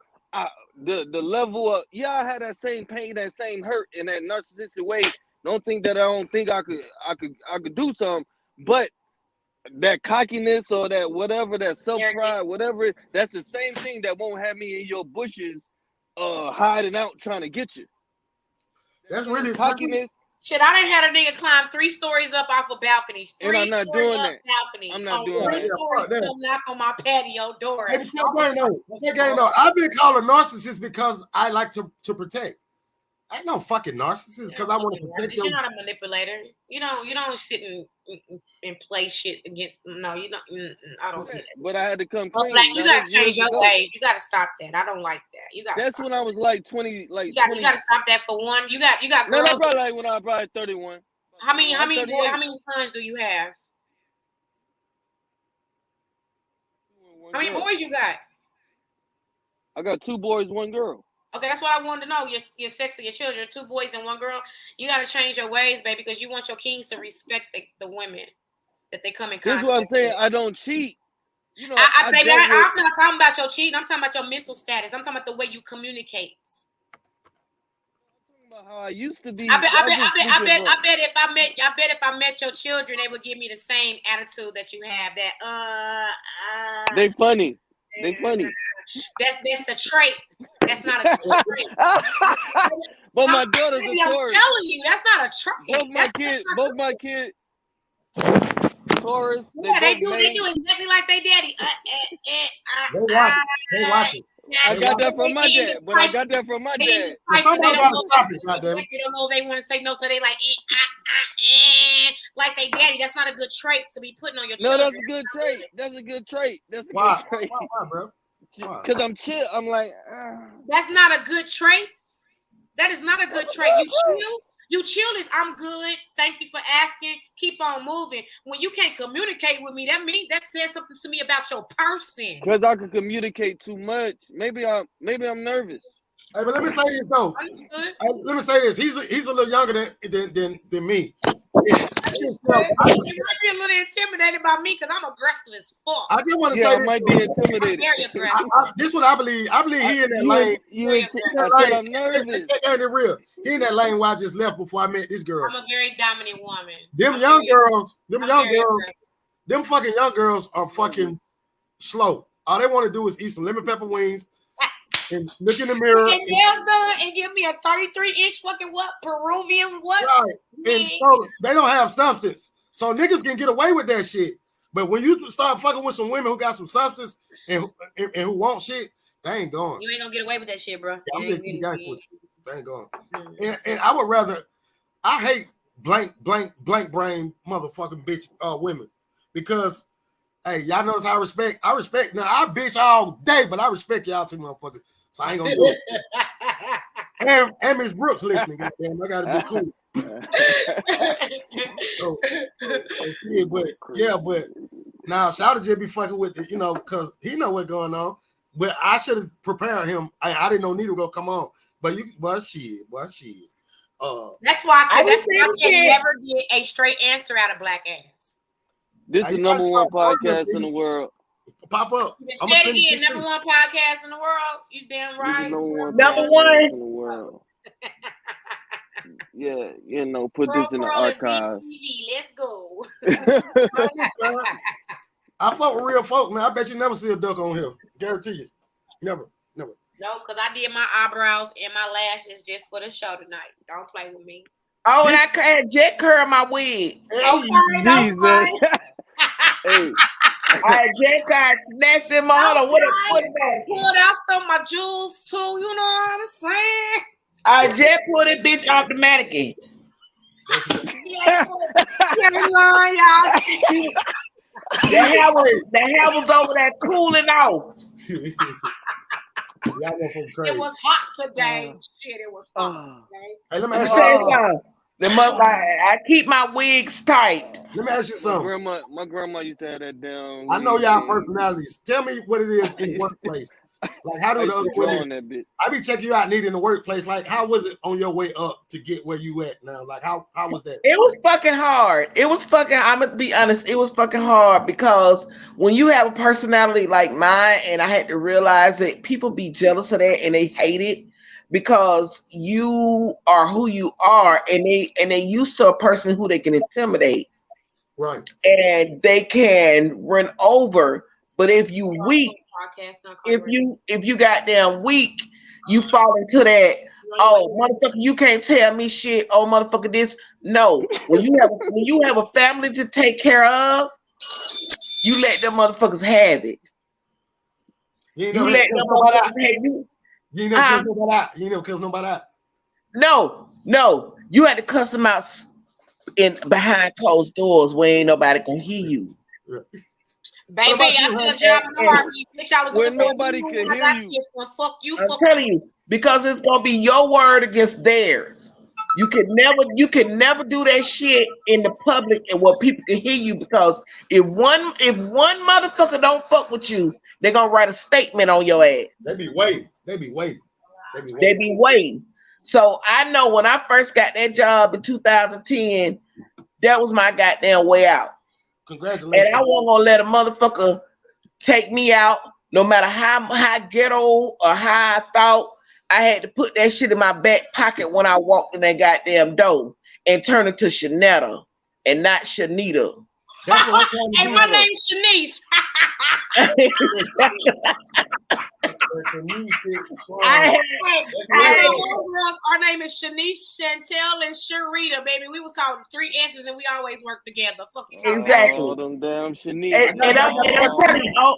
the level of I had that same pain, that same hurt in that narcissistic way. Don't think that I don't think I could do something, but that cockiness or that whatever, that self-pride, whatever, that's the same thing that won't have me in your bushes hiding out trying to get you. That's really cockiness. Shit, I done had a nigga climb 3 stories up off of balconies. And I'm not doing that. Balcony. I'm not doing 3 that. stories come knock on my patio door. Hey, check game though. I've been called a narcissist because I like to protect. I ain't no fucking narcissist because I want to protect you. You're not a manipulator. You don't sit and play shit against. No, you don't. I don't see that. But I had to come clean. You gotta change your ways. You gotta stop that. I don't like that. You got. That's when I was like 20. Like you gotta stop that for one. You got. No, that's probably like when I was probably 31. How many sons do you have? How many boys you got? I got 2 boys, 1 girl. Okay, that's what I wanted to know. Your sex of your children, 2 boys and 1 girl. You got to change your ways, baby, because you want your kings to respect the women that they come in contact with. This is what I'm saying. I don't cheat. You know, I'm not talking about your cheating. I'm talking about your mental status. I'm talking about the way you communicate. I'm talking about how I used to be. I bet if I met your children, they would give me the same attitude that you have. That they funny. They funny. That's the trait. That's not a trait. But my daughter's a Taurus. I'm telling you, that's not a trait. Both my kids, Taurus. Yeah, they do exactly like they daddy. They watch it. I got that from my dad. But I got that from my dad. They don't know they want to say no, so they like they daddy. That's not a good trait to be putting on your children. No, that's a good trait. That's a good trait. Why, bro? Because I'm chill. I'm like, that's not a good trait. That is not a good trait. You chill. You chill is I'm good. Thank you for asking. Keep on moving. When you can't communicate with me, that says something to me about your person. Because I can communicate too much. Maybe I'm nervous. Hey, but let me say this though. Let me say this. He's a little younger than me. Yeah. You might be a little intimidated by me because I'm aggressive as fuck. I just want to say I might be intimidated. Very aggressive. This is what I believe. I believe he in that lane. I said I'm nervous. Ain't it real? He in that lane where I just left before I met this girl. I'm a very dominant woman. Them fucking young girls are fucking slow. All they want to do is eat some lemon pepper wings and look in the mirror and nails done and give me a 33-inch fucking Peruvian what? Right. And so they don't have substance. So niggas can get away with that shit. But when you start fucking with some women who got some substance and who want shit, they ain't going. You ain't gonna get away with that shit, bro. I'm just getting with you. They ain't going. And I would rather, I hate blank brain motherfucking bitch women because hey, y'all notice how I respect. Now I bitch all day, but I respect y'all two motherfuckers. So I ain't gonna do it. and Miss Brooks listening, goddamn, I gotta be cool. But now Shouter just be fucking with it, because he know what's going on. But I should have prepared him. I didn't know Nita was gonna come on. But shit. That's why I can never get a straight answer out of black ass. This is the number 1 podcast in the world. Pop up. Say it again, number 1 podcast in the world. You damn right. Number 1 in the world. Yeah, put this in the archive. Let's go. I fuck with real folk, man. I bet you never see a duck on here. Guarantee you. Never. No, because I did my eyebrows and my lashes just for the show tonight. Don't play with me. Oh, and I had jet curl my wig. Hey, Jesus. Hey. I jet curl snatched in my hold on. What pulled out some of my jewels too. You know what I'm saying? I just put it bitch off the mannequin. The hair was over there cooling off. It was hot today. Shit, it was hot today. Hey, let me ask you something. I keep my wigs tight. Let me ask you something. My grandma used to have that down. I know y'all personalities. Tell me what it is in workplace Like, how do the other women? I be checking you out, Nita, in the workplace. Like, how was it on your way up to get where you at now? Like, how was that? It was fucking hard. It was fucking. I'm gonna be honest. It was fucking hard because when you have a personality like mine, and I had to realize that people be jealous of that and they hate it because you are who you are, and they used to a person who they can intimidate, right? And they can run over. But if you weak, if you goddamn weak, you fall into that. Oh, motherfucker, you can't tell me shit. Oh, motherfucker, this. No, when you have a family to take care of, you let them motherfuckers have it. You let them motherfuckers have you. You ain't never cuss nobody out. You ain't never cuss nobody out. No, you had to cuss them out in behind closed doors where ain't nobody can hear you. Baby, I did a job in the army. Bitch, I was when nobody can hear you. Fuck you. I'm telling you, because it's gonna be your word against theirs. You can never do that shit in the public and where people can hear you, because if one motherfucker don't fuck with you, they're gonna write a statement on your ass. They be waiting. So I know when I first got that job in 2010, that was my goddamn way out. Congratulations. And I wasn't gonna let a motherfucker take me out, no matter how ghetto or how I thought. I had to put that shit in my back pocket when I walked in that goddamn door and turn it to Shanetta and not Shanita. And my name's Shanice. Our name is Shanice, Chantel, and Sharita, baby. We was called 3 S's and we always worked together. Fuck you talking exactly. All them damn Shanice. And I'm telling you,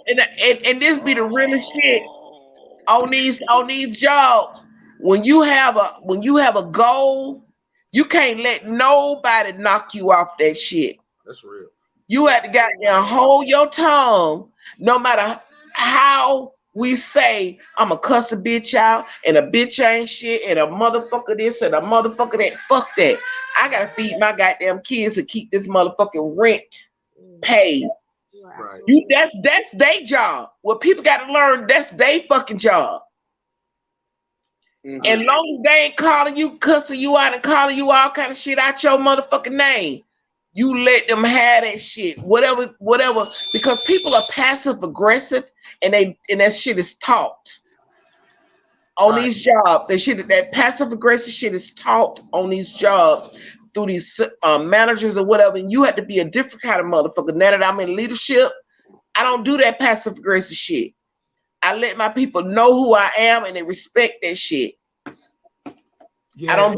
and this be the realest shit on these jobs. When you have a goal, you can't let nobody knock you off that shit. That's real. You have to goddamn hold your tongue, no matter how we say I'm a cuss a bitch out and a bitch ain't shit and a motherfucker this and a motherfucker that. Fuck that. I gotta feed my goddamn kids to keep this motherfucking rent paid. Right. That's their job. What people gotta learn, that's their fucking job. Mm-hmm. And long as they ain't calling you, cussing you out and calling you all kind of shit out your motherfucking name, you let them have that shit. Whatever, because people are passive aggressive and that shit is taught on these jobs. That passive aggressive shit is taught on these jobs through these managers or whatever. And you have to be a different kind of motherfucker. Now that I'm in leadership, I don't do that passive aggressive shit. I let my people know who I am and they respect that shit. Yeah, I don't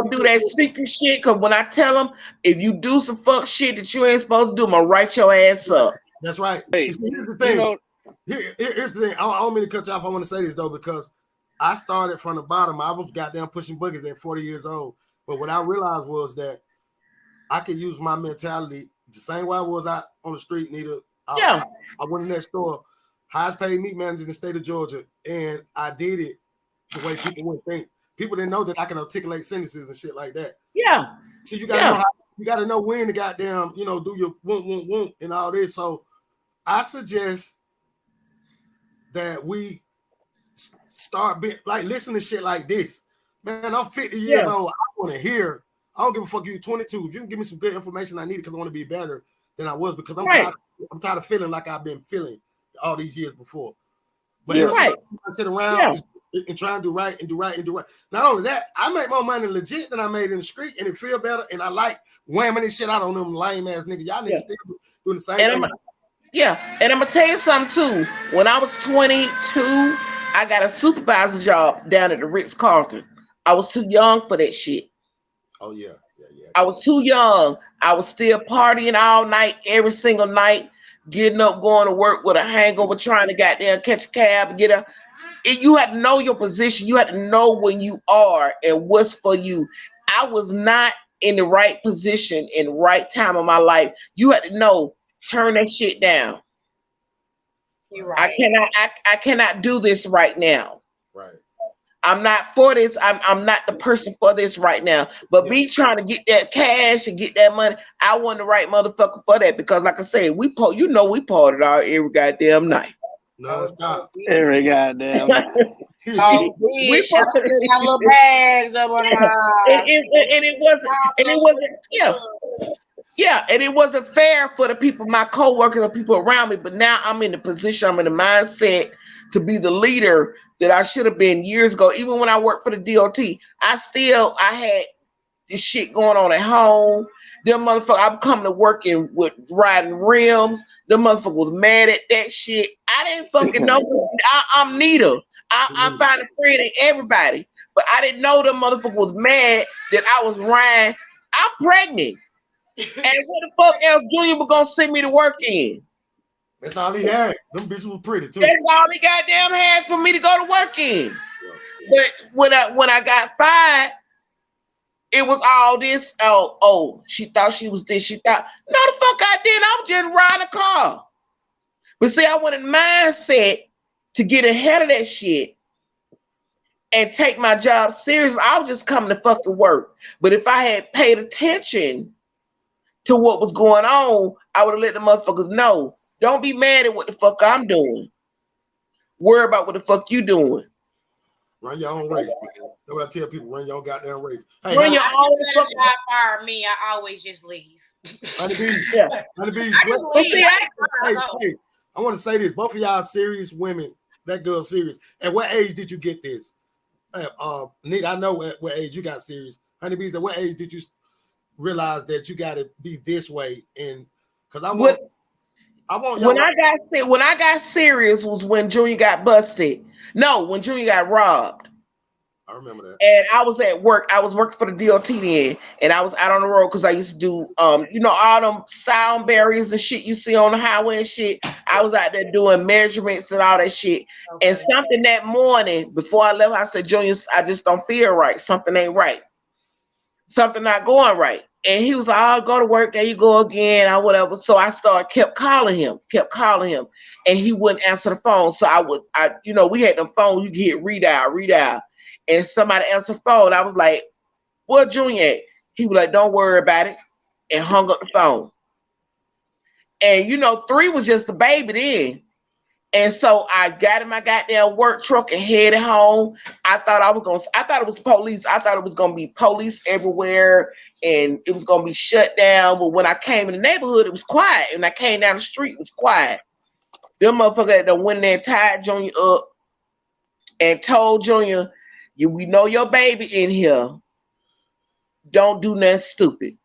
do that secret shit, because when I tell them, if you do some fuck shit that you ain't supposed to do, I'm gonna write your ass up. That's right. Hey, here's the thing. Here's the thing. I don't mean to cut you off. I want to say this though, because I started from the bottom. I was goddamn pushing boogers at 40 years old. But what I realized was that I could use my mentality the same way I was out on the street, Nita. I went in that store, highest paid meat manager in the state of Georgia, and I did it the way people would think. People didn't know that I can articulate sentences and shit like that. Yeah. So you gotta know you gotta know when to goddamn, do your won't and all this. So I suggest that we start listen to shit like this. Man, I'm 50 years old. I want to hear. I don't give a fuck. You 22. If you can give me some good information, I need it because I want to be better than I was, because I'm tired of feeling like I've been feeling all these years before. But I sit around and try and do right. Not only that, I make more money legit than I made in the street, and it feel better. And I like whamming this shit out on them lame ass niggas. Y'all niggas still doing the same thing. And I'm gonna tell you something too. When I was 22, I got a supervisor job down at the Ritz-Carlton. I was too young for that shit. Oh yeah. I was too young. I was still partying all night, every single night, getting up, going to work with a hangover, trying to goddamn catch a cab and get up. You had to know your position. You had to know when you are and what's for you. I was not in the right position in the right time of my life. You had to know, turn that shit down. You're right. I cannot do this right now. Right. I'm not for this. I'm not the person for this right now. But me trying to get that cash and get that money, I wasn't the right motherfucker for that, because like I said, we partied out every goddamn night. Non-stop. Every goddamn night. Oh, we bitch, our little bags up on my and it wasn't and it wasn't fair for the people, my co-workers and people around me. But now I'm in the position, I'm in the mindset to be the leader that I should have been years ago. Even when I worked for the DOT, I had this shit going on at home. Them motherfuckers, I'm coming to work and with riding rims. Them motherfuckers was mad at that shit. I didn't fucking know. I'm Nita. I'm finding a friend in everybody. But I didn't know them motherfuckers was mad that I was riding. I'm pregnant. And what the fuck else Junior was gonna send me to work in? That's all he had. Them bitches was pretty too. That's all he goddamn had for me to go to work in. But when I got fired, it was all this. Oh, she thought she was this. She thought, no, the fuck I did. I was just riding a car. But see, I went in mindset to get ahead of that shit and take my job seriously. I was just coming to fucking work. But if I had paid attention to what was going on, I would have let the motherfuckers know. Don't be mad at what the fuck I'm doing. Worry about what the fuck you doing. Run your own race. Man. That's what I tell people. Run your own goddamn race. Hey, run your own fucking job. Fire me. I always just leave. Honeybee. Honeybee. I want to say this. Both of y'all serious women. That girl serious. At what age did you get this? Nita, I know at what age you got serious. Honeybees, at what age did you realize that you got to be this way? And because when I got serious was when Junior got busted. No, when Junior got robbed. I remember that. And I was at work. I was working for the DOT then, and I was out on the road because I used to do all them sound barriers and shit you see on the highway and shit. I was out there doing measurements and all that shit. Okay. And something that morning before I left, I said, Junior, I just don't feel right. Something ain't right. Something not going right. And he was like, I'll go to work. There you go again, or whatever. So I kept calling him. And he wouldn't answer the phone. So we had the phone, you could hit redial. And somebody answered the phone. I was like, where Junior at? He was like, don't worry about it. And hung up the phone. And 3 was just a baby then. And so I got in my goddamn work truck and headed home. I thought it was police. I thought it was gonna be police everywhere and it was gonna be shut down. But when I came in the neighborhood, it was quiet. And I came down the street, it was quiet. Them motherfuckers that went there and tied Junior up and told Junior, we know your baby in here. Don't do nothing stupid.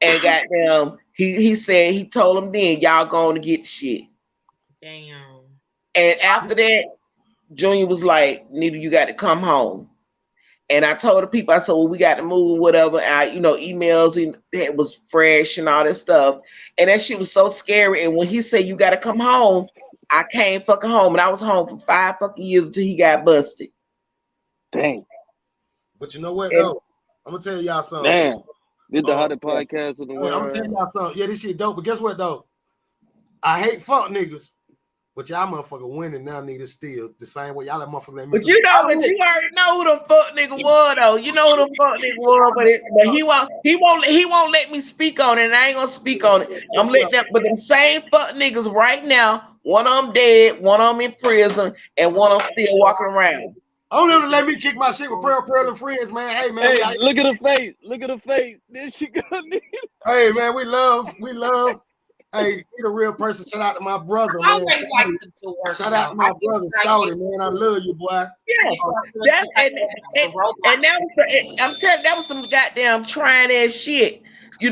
And goddamn, he said, he told him then, y'all going to get the shit. Damn. And after that, Junior was like, Nita, you got to come home. And I told the people, I said, well, we got to move, whatever. Emails, and it was fresh and all that stuff. And that shit was so scary. And when he said, you got to come home, I came fucking home. And I was home for 5 fucking years until he got busted. Dang. But you know what, though? I'm going to tell y'all something. Damn. This the hottest podcast in the world. I'm going to tell y'all something. Yeah, this shit dope. But guess what, though? I hate fuck niggas. But y'all motherfucker winning now, niggas still the same way y'all that motherfucker. But you already know who the fuck nigga was though. You know who the fuck nigga was, but he won't let me speak on it, and I ain't gonna speak on it. I'm letting them, but them same fuck niggas right now. One of them dead, one of them in prison, and one of them still walking around. I don't ever let me kick my shit with Pearl and friends, man. Hey man, look at her face. Look at her face. This shit gonna need. Hey man, we love. Hey, he's a real person. Shout out to my brother, man. Shout out to my brother, Shouty, man. I love you, boy. Yeah, and that was that was some goddamn trying ass shit, to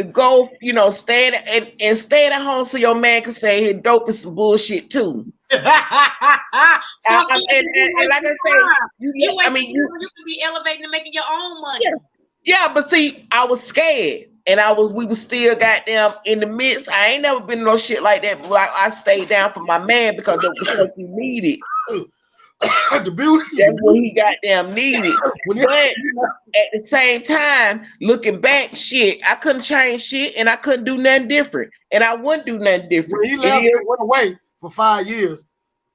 go, stay at home so your man can say his dope is some bullshit too. And like I said, you can be elevating and making your own money. Yeah, but see, I was scared. And we was still goddamn in the midst. I ain't never been in no shit like that. But like I stayed down for my man because that was what he needed. The beauty. That's what he goddamn needed. But at the same time, looking back, shit, I couldn't change shit and I couldn't do nothing different. And I wouldn't do nothing different. When he left and went away for 5 years,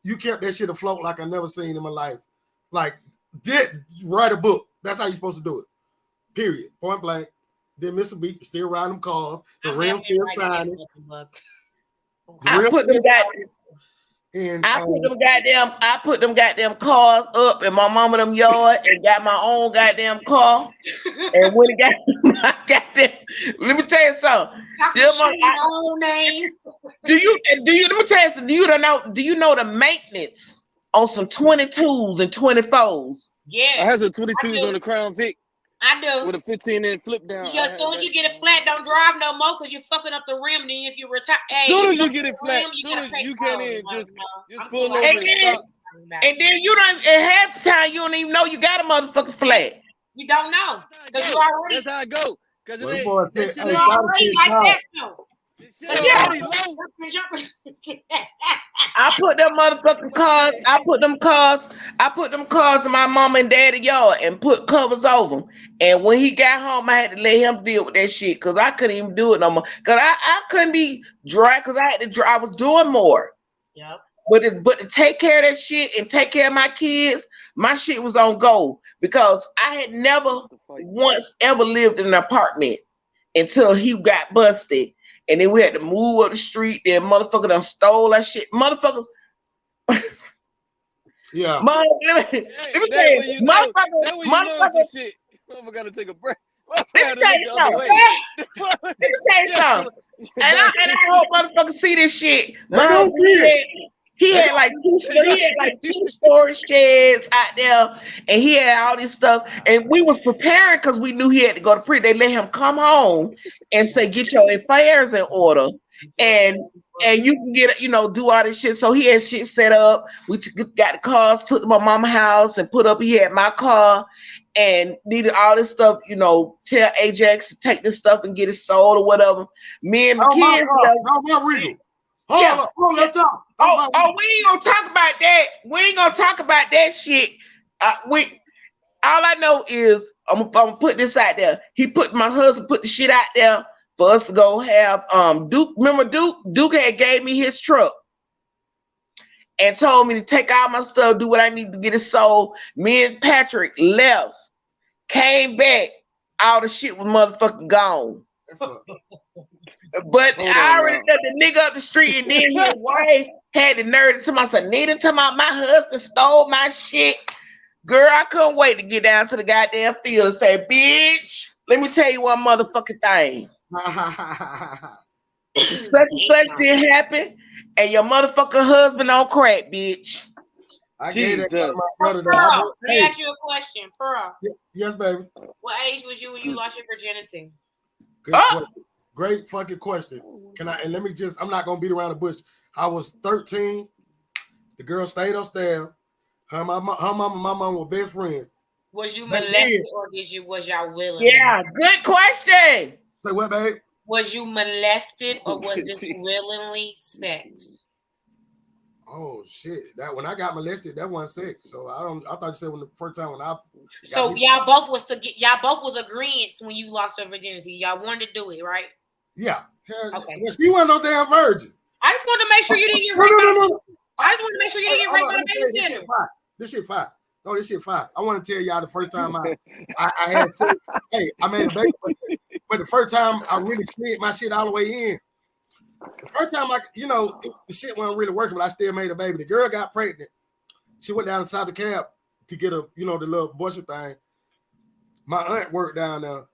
you kept that shit afloat like I never seen in my life. Like, write a book. That's how you're supposed to do it. Period. Point blank. Didn't miss a beat, still riding them cars. The rim still shining. I put them goddamn cars up in my mama them yard and got my own goddamn car. And when it got my goddamn, let me tell you something. My own name. Do you let me tell you something, do you know the maintenance on some 22s and 24s? Yes. I had some 22s on the Crown Vic. I do. With a 15-inch flip down. Yeah, as soon as you get it flat, don't drive no more because you're fucking up the rim. Then if you retire, as soon as you get it flat, soon as you can't even just pull over and stop. And then you don't, and half the time you don't even know you got a motherfucking flat. You don't know because you already. That's how I go. Because it ain't. You already like that though. I put them motherfucking cars. I put them cars in my mama and daddy yard and put covers over them. And when he got home, I had to let him deal with that shit because I couldn't even do it no more. Because I couldn't be dry because I had to. I was doing more. Yep. But to take care of that shit and take care of my kids, my shit was on go because I had never once ever lived in an apartment until he got busted. And then we had to move up the street. Then motherfucker done stole that shit. Motherfuckers. Yeah. Let me tell you, motherfuckers. Shit. I'm gonna take a break. Let me tell you something. And I hope motherfuckers see this shit. He had like two storage sheds out there, and he had all this stuff. And we was preparing because we knew he had to go to prison. They let him come home and say, "Get your affairs in order, and you can get do all this shit." So he had shit set up. We got the cars, took to my mama's house, and put up. He had my car, and needed all this stuff. Tell Ajax to take this stuff and get it sold or whatever. Me and the kids. We ain't gonna talk about that. We ain't gonna talk about that shit. All I know is I'm gonna put this out there. My husband put the shit out there for us to go have Duke. Remember Duke? Duke had gave me his truck and told me to take all my stuff, do what I need to get it sold. Me and Patrick left, came back, all the shit was motherfucking gone. But I already got the nigga up the street, and then his wife had the nerve to tell me, Nita, tell my husband stole my shit. Girl, I couldn't wait to get down to the goddamn field and say, bitch, let me tell you one motherfucking thing. Such and such didn't happen, and your motherfucking husband on crack, bitch. I gave that to my brother. Pearl, let me ask you a question, Pearl. Yes, baby. What age was you when you lost your virginity? Good question. Great fucking question. I'm not gonna beat around the bush. I was 13. The girl stayed upstairs. Her mama and my mom were best friends. Was you molested or was y'all willing? Yeah, good question. Say what, babe? Was you molested or was this willingly sex? Oh shit! That when I got molested, that wasn't sex. So I thought you said when the first time when I. So y'all both was agreeing when you lost your virginity. Y'all wanted to do it, right? Yeah. Okay. Well, she wasn't no damn virgin. I just wanted to make sure you didn't get raped. No. I just wanted to make sure you didn't get raped by the babysitter. This shit fine. No, this shit fine. I want to tell y'all the first time I had sex. Hey, I made a baby, but the first time I really slid my shit all the way in. The first time the shit wasn't really working, but I still made a baby. The girl got pregnant. She went down inside the cab to get the little abortion thing. My aunt worked down there.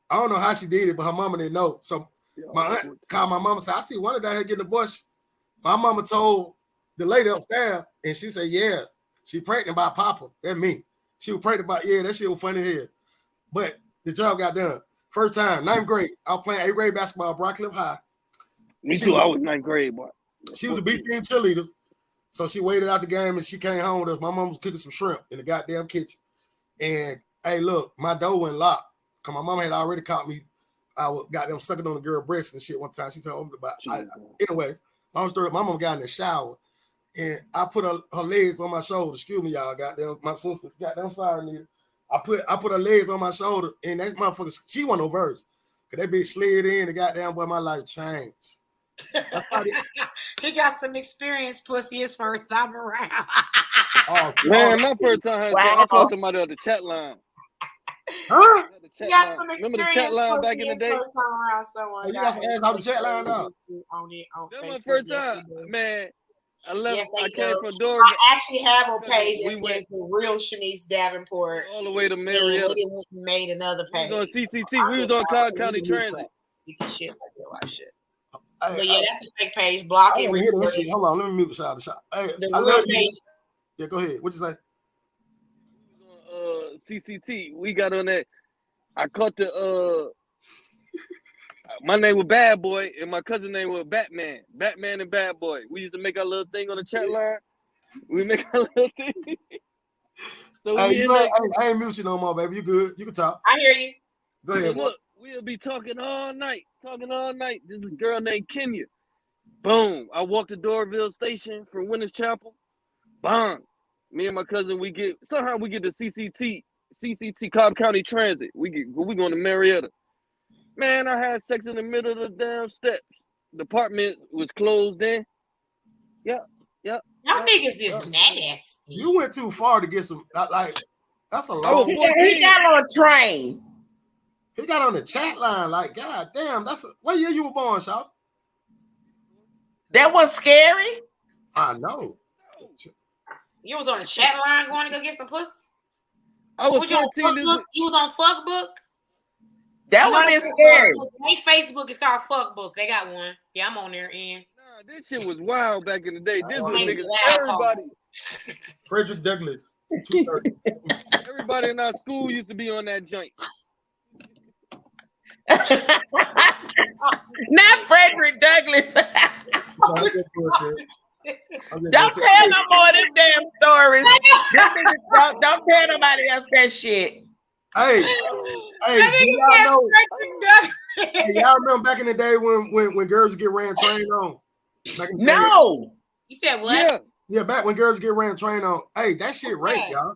I don't know how she did it, but her mama didn't know. So my aunt called my mama and said, I see one of down here getting an abortion. My mama told the lady upstairs, and she said, yeah, she pregnant by Papa. That's me. She was pregnant by, that shit was funny here. But the job got done. First time, 9th grade. I was playing 8th grade basketball at Brockcliffe High. Me too. I was 9th grade, boy. She was a B team cheerleader. So she waited out the game and she came home with us. My mom was cooking some shrimp in the goddamn kitchen. And hey, look, my door went locked. Cause my mom had already caught me. I was goddamn sucking on the girl's breast and shit one time. She told me about anyway, long story, my mom got in the shower and I put her legs on my shoulder. Excuse me, y'all. Goddamn, my sister, goddamn sorry, Nita. I put her legs on my shoulder and that motherfucker, she wasn't no virgin. Cause that bitch slid in and goddamn boy, my life changed. He got some experience, pussy, his first time around. Man, my first time I called somebody on the chat line. Huh? The chat line. Remember the chat line back in the day? Oh, you got some ass on the chat line now. That's my first time, man. I left. Yes, I came from Dover. I actually have a page that says the real Shanice Davenport. All the way to Marietta. They made another page. We was on CCT. We was on Cobb County Transit. You can shit like that, like shit. But yeah, that's a fake page. Block it. Hold on, let me mute the shot. Hey, I love you. Yeah, go ahead. What you say? CCT. We got on that. I caught the my name was Bad Boy and my cousin name was Batman. Batman and Bad Boy. We used to make our little thing on the chat line. We make our little thing. So hey, I ain't mute you no more, baby. You good? You can talk. I hear you. Go ahead. Look, we'll be talking all night. This is a girl named Kenya. Boom. I walked to Doraville Station from Winners Chapel. Bang. Me and my cousin, we get the CCT Cobb County Transit. We going to Marietta. Man, I had sex in the middle of the damn steps. The apartment was closed in. Yep. Y'all niggas is nasty. You went too far to get some that's a long. He got on a train. He got on the chat line. Like, god damn, what year you were born, Shaw? That was scary. I know. You was on the chat line going to go get some pussy? I was 14. You was on Fuckbook? That would have been scary. Facebook is called Fuckbook. They got one. Yeah, I'm on there. And nah, this shit was wild back in the day. This was niggas. Everybody. Frederick Douglass. Everybody in our school used to be on that joint. Not Frederick Douglass. Don't tell no more of them damn stories. don't tell nobody else that shit. Hey, y'all remember back in the day when girls get ran trained on? No. You said what? Yeah, back when girls get ran trained on. Hey, that shit rape, y'all.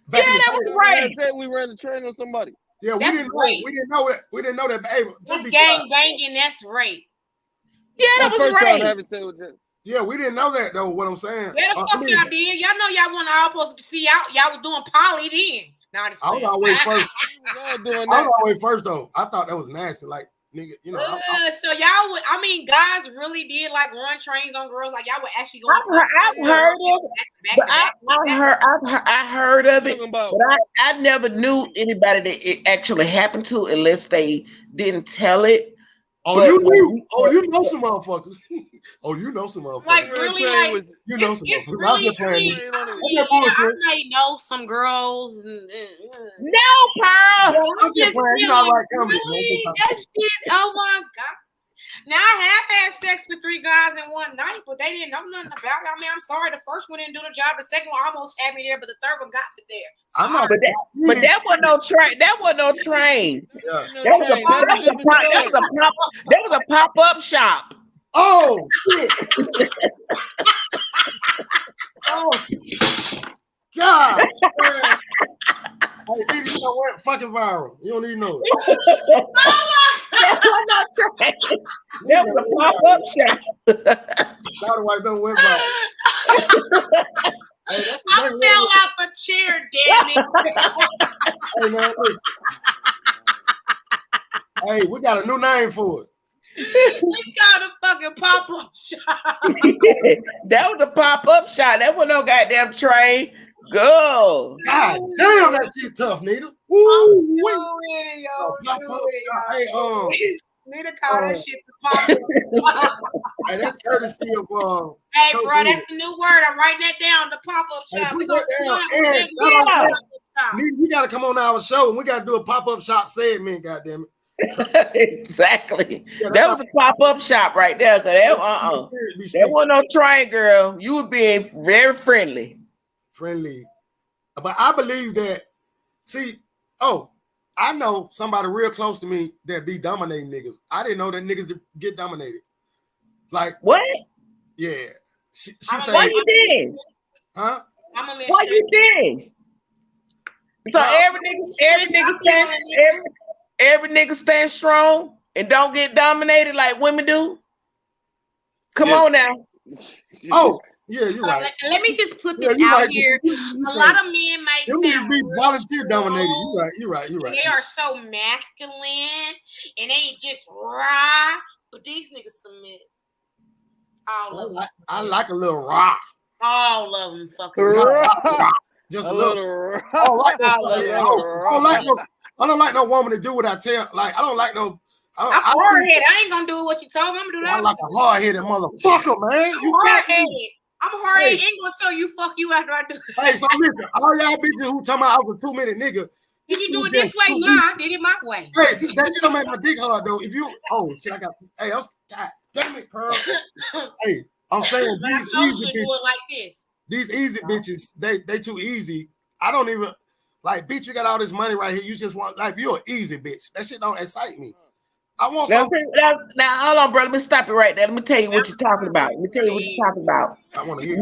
That was rape. I said we ran the train on somebody. Yeah, we didn't know that. We didn't know that. Hey, that's gang banging. That's rape. Yeah, that was rape. Yeah, we didn't know that though. What I'm saying. Yeah, the fuck y'all did. Y'all know y'all wasn't all supposed to see out. Y'all was doing poly then. I was always first. I was always first though. I thought that was nasty. Like nigga, you know. So y'all would. I mean, guys really did like run trains on girls. Like y'all would actually go. I've heard of it. I heard of it, but I never knew anybody that it actually happened to unless they didn't tell it. Oh, you knew. Oh, you know some motherfuckers. You know some motherfuckers. Like really, like you know some motherfuckers. Really, I may know some girls. No, Pearl. I'm just playing. You know right really? That shit. Oh my god. Now I have had sex with 3 guys in one night, but they didn't know nothing about it. I mean, I'm sorry. The first one didn't do the job. The second one almost had me there, but the third one got me there. I'm not. But that wasn't no train. That wasn't no train. Yeah. That was a pop-up shop. Oh shit. Oh God. Hey, you know what? Fucking viral. You don't even know it. That was no train. That was a pop-up shop. Shout out, don't went viral. I fell out the chair, damn it. Hey man, listen. Hey, we got a new name for it. We got a fucking pop-up shop. That was a pop-up shop. That was no goddamn train. Go. God damn, that shit tough, Nita. Woo, pop-up shop. Hey, Nita call that shit the pop-up. Hey, that's courtesy of hey, bro, that's the new word. I'm writing that down. The pop-up shop. We got to come on our show and we got to do a pop-up shop segment. Goddamn it. Exactly. Yeah, that was a pop-up shop right there. That wasn't no train, girl. You were being very friendly. But I believe that. See, I know somebody real close to me that be dominating niggas. I didn't know that niggas get dominated. Like what? Yeah. She said, why you did? Huh? Why you did? So every nigga stand strong and don't get dominated like women do. Come on now. Yeah, you're right. Let me just put this out here. A lot of men might sound be volunteer dominated. You're right. They are so masculine and they ain't just raw, but these niggas submit. All of them. I like a little rock. All of them fucking rock. Just a little rock. I don't like no woman to do what I tell. Like I don't like no. I'm hard-headed. I ain't gonna do what you told me. I'm gonna do that. I like a hard-headed motherfucker, man. I'm hard-headed. I'm hard-headed. Ain't gonna tell you fuck you after I do it. Hey, so listen, all y'all bitches who talking about I was a 2-minute nigga. Did you do it this way? No, I did it my way. Hey, that shit don't make my dick hard though. If you, shit, I got. Hey, God damn it, Pearl. Hey, I'm saying these easy bitches. Do it like this. These easy bitches, they too easy. I don't even like, bitch. You got all this money right here. You just want like you're an easy bitch. That shit don't excite me. I want something. Now, hold on, bro. Let me stop it right there. Let me tell you what you're talking about. I want to hear.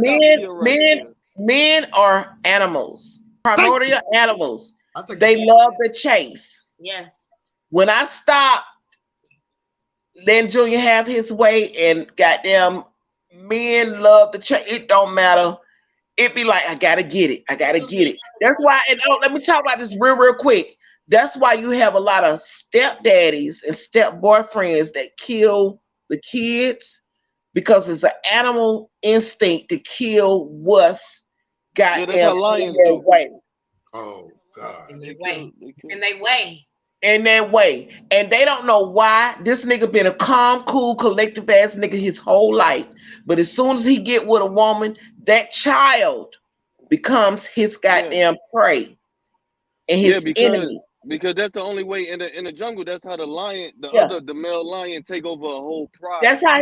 Men are animals, primordial animals. They love the chase. Yes. When I stopped letting Junior have his way, and goddamn, men love the chase. It don't matter. It be like I gotta get it. That's why. And let me talk about this real quick. That's why you have a lot of stepdaddies and step boyfriends that kill the kids because it's an animal instinct to kill what's goddamn in their way. Oh God! In their way. In that way. And they don't know why. This nigga been a calm, cool, collective ass nigga his whole life. But as soon as he get with a woman, that child becomes his goddamn prey and his enemy. Because that's the only way in the jungle. That's how the lion, the male lion, take over a whole pride. That's how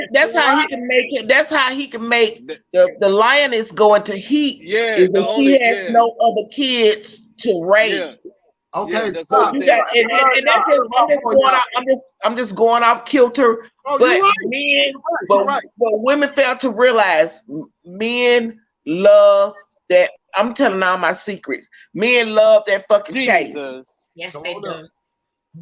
he can make it. That's how he can make the lioness go into heat. Yeah, he has no other kids to raise. Yeah. Okay, I'm just going off kilter. But women fail to realize men love that. I'm telling all my secrets. Men love that fucking chase. Yes, they do.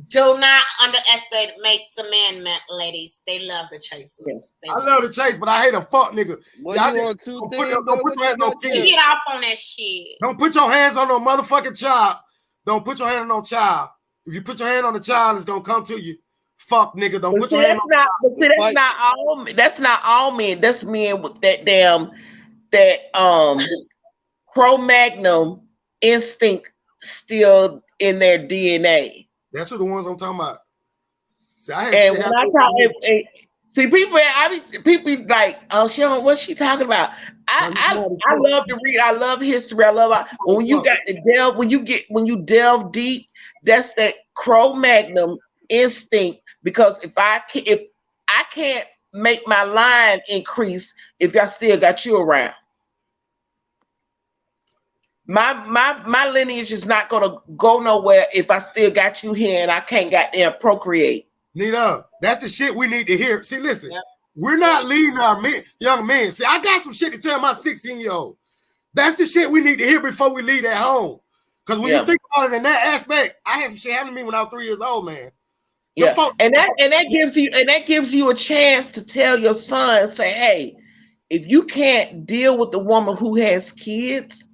Do not underestimate the men, ladies. They love the chasers. Yes. I love the chase, but I hate a fuck nigga. Don't put your hands on kids. Get off on that shit. Don't put your hands on no motherfucking child. Don't put your hand on no child. If you put your hand on the child, it's gonna come to you. Fuck nigga. Don't put your hand on. That's not all men. That's men with that Cro-Magnon instinct still in their DNA. That's what the ones I'm talking about. See, people be like, oh, what's she talking about? I love to read. I love history. I love when you delve deep. That's that Cro-Magnon instinct. Because if I can't make my line increase if I still got you around. My lineage is not gonna go nowhere if I still got you here and I can't goddamn procreate. Nita, that's the shit we need to hear. See, listen, we're not leading our young men. See, I got some shit to tell my 16-year-old. That's the shit we need to hear before we leave at home. Because when you think about it in that aspect, I had some shit happen to me when I was 3 years old, man. Yeah, and that gives you a chance to tell your son, say, hey, if you can't deal with the woman who has kids,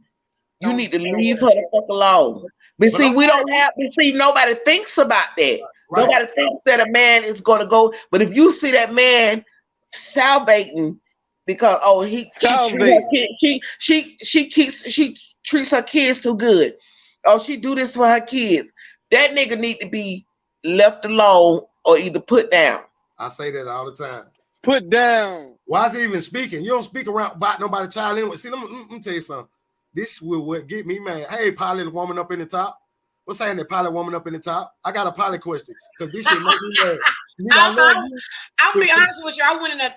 you need to leave her the fuck alone. But see, nobody thinks about that. Right. Nobody thinks that a man is going to go. But if you see that man salivating because she treats her kids too good. Oh, she do this for her kids. That nigga need to be left alone or either put down. I say that all the time. Put down. Why is he even speaking? You don't speak around about nobody's child anyway. See, let me tell you something. This will what get me mad. Hey, pilot woman up in the top. What's saying that pilot woman up in the top? I got a pilot question because this shit make me mad. I'll be honest with you. I went in a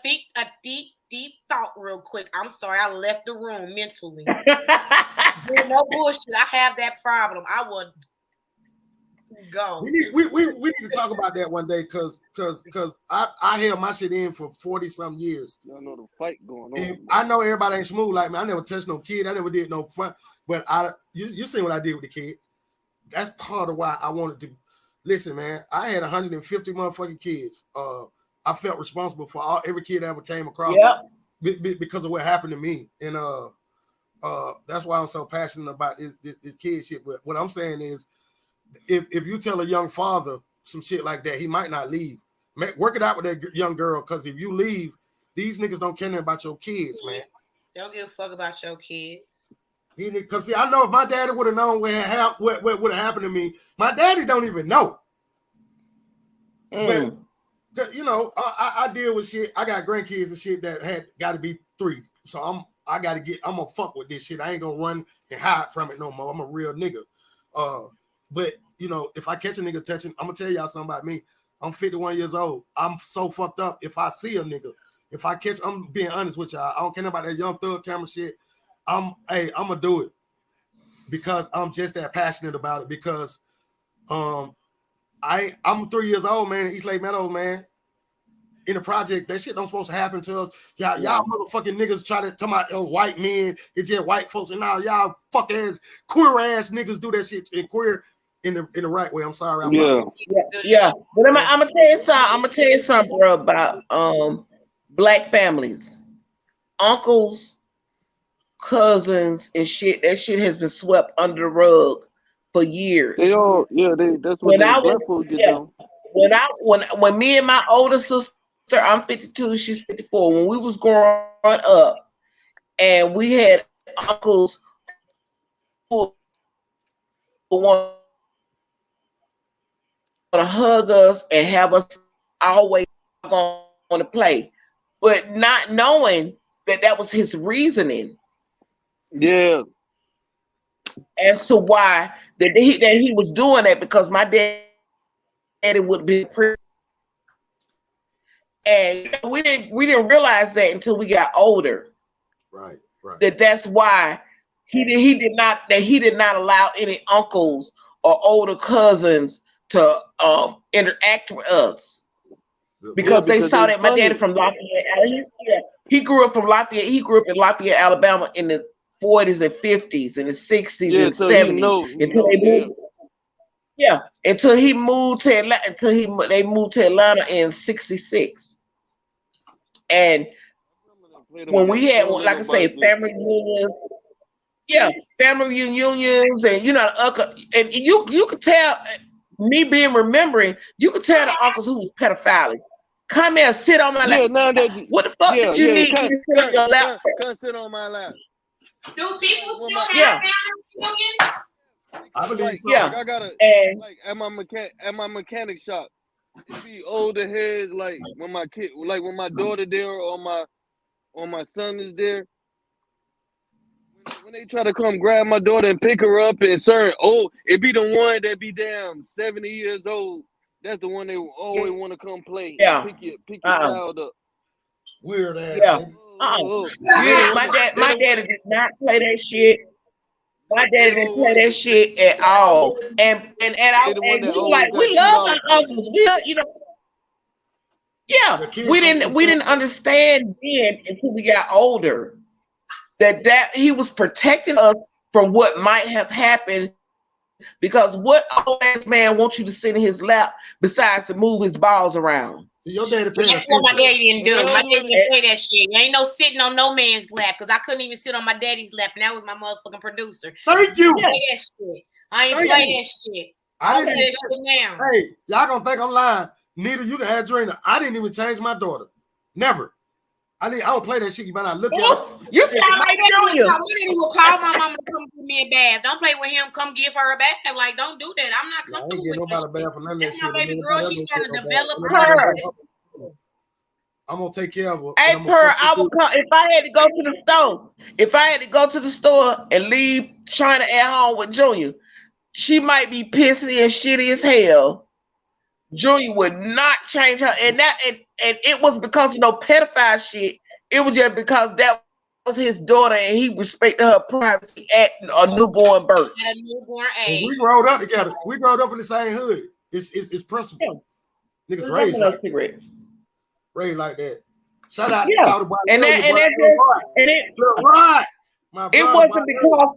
deep thought real quick. I'm sorry, I left the room mentally. No bullshit. I have that problem. I would go. We need to talk about that one day because I held my shit in for 40-something years. I know the fight going on. And I know everybody ain't smooth like me. I never touched no kid. I never did no fun. But you seen what I did with the kids. That's part of why I wanted to listen, man. I had 150 motherfucking kids. I felt responsible for every kid I ever came across. because of what happened to me, and that's why I'm so passionate about this kid shit. But what I'm saying is, if you tell a young father some shit like that, he might not leave. Work it out with that young girl, because if you leave, these niggas don't care about your kids, man. They don't give a fuck about your kids. Because see, I know if my daddy would have known what would have happened to me, my daddy don't even know. But you know, I deal with shit. I got grandkids and shit that had got to be 3. So I'm gonna fuck with this shit. I ain't gonna run and hide from it no more. I'm a real nigga. But you know, if I catch a nigga touching, I'm gonna tell y'all something about me. I'm 51 years old. I'm so fucked up. If I see a nigga, if I catch, I'm being honest with y'all. I don't care about that young thug camera shit. I'm gonna do it because I'm just that passionate about it. Because I'm 3 years old, man, in East Lake Meadows, man. In the project, that shit don't supposed to happen to us. Y'all motherfucking niggas try to tell my white men, it's just white folks, and now y'all fuck ass queer ass niggas do that shit and queer in the right way. I'm sorry. Yeah. But I'm gonna tell you something. I'm gonna tell you something, bro, about black families, uncles, cousins, and shit. That shit has been swept under the rug for years. That's what black folks get done. When me and my older sister, I'm 52, she's 54. When we was growing up, and we had uncles who want to hug us and have us always on to play, but not knowing that was his reasoning. Yeah. As to why that he was doing that, because my daddy would be pretty. And we didn't realize that until we got older. Right. That's why he did not allow any uncles or older cousins to interact with us, because they saw that my daddy from Lafayette. He grew up from Lafayette. He grew up in Lafayette, Alabama, in the 40s and 50s and the 60s and 70s until they moved. Yeah, until he moved to Atlanta. They moved to Atlanta in '66. And when we had, like I say, family reunions, family reunions, and you know, and you could tell, me being remembering, you could tell the uncles who was pedophiles. Come here, sit on my lap. What the fuck did you need to sit on your lap? Come sit on my lap. Do people still have family reunions? I believe so. Like I gotta at my mechanic shop. It be older heads, like when my daughter there or my son is there. When they try to come grab my daughter and pick her up and it be the one that be damn 70 years old. That's the one they always want to come play. Yeah. Pick your child up. Weird ass. Yeah. My daddy did not play that shit. My daddy didn't play that shit at all. And we love our uncles. We didn't understand then until we got older that he was protecting us from what might have happened, because what old ass man wants you to sit in his lap besides to move his balls around? So your daddy That's what my daddy didn't do. My daddy didn't play that shit. There ain't no sitting on no man's lap, because I couldn't even sit on my daddy's lap, and that was my motherfucking producer. Thank you. I ain't play that shit. I didn't play that shit now. Hey, y'all gonna think I'm lying. Nita, you can have Drina. I didn't even change my daughter. Never. I don't play that shit. You better not look at it. You sound like Junior. My daddy will call my mama to come give me a bath. Don't play with him. Come give her a bath. Like, don't do that. I'm not comfortable with that. That's my baby girl. She's trying to develop her. I'm gonna take care of her. Hey, I would come if I had to go to the store. If I had to go to the store and leave China at home with Junior, she might be pissy and shitty as hell. Junior would not change her, and it was because of no pedophile shit. It was just because that was his daughter, and he respected her privacy at a newborn birth. At a newborn age. We growed up together. We growed up in the same hood. It's principle. Yeah. Niggas raised like that. Raised like that. Shout out to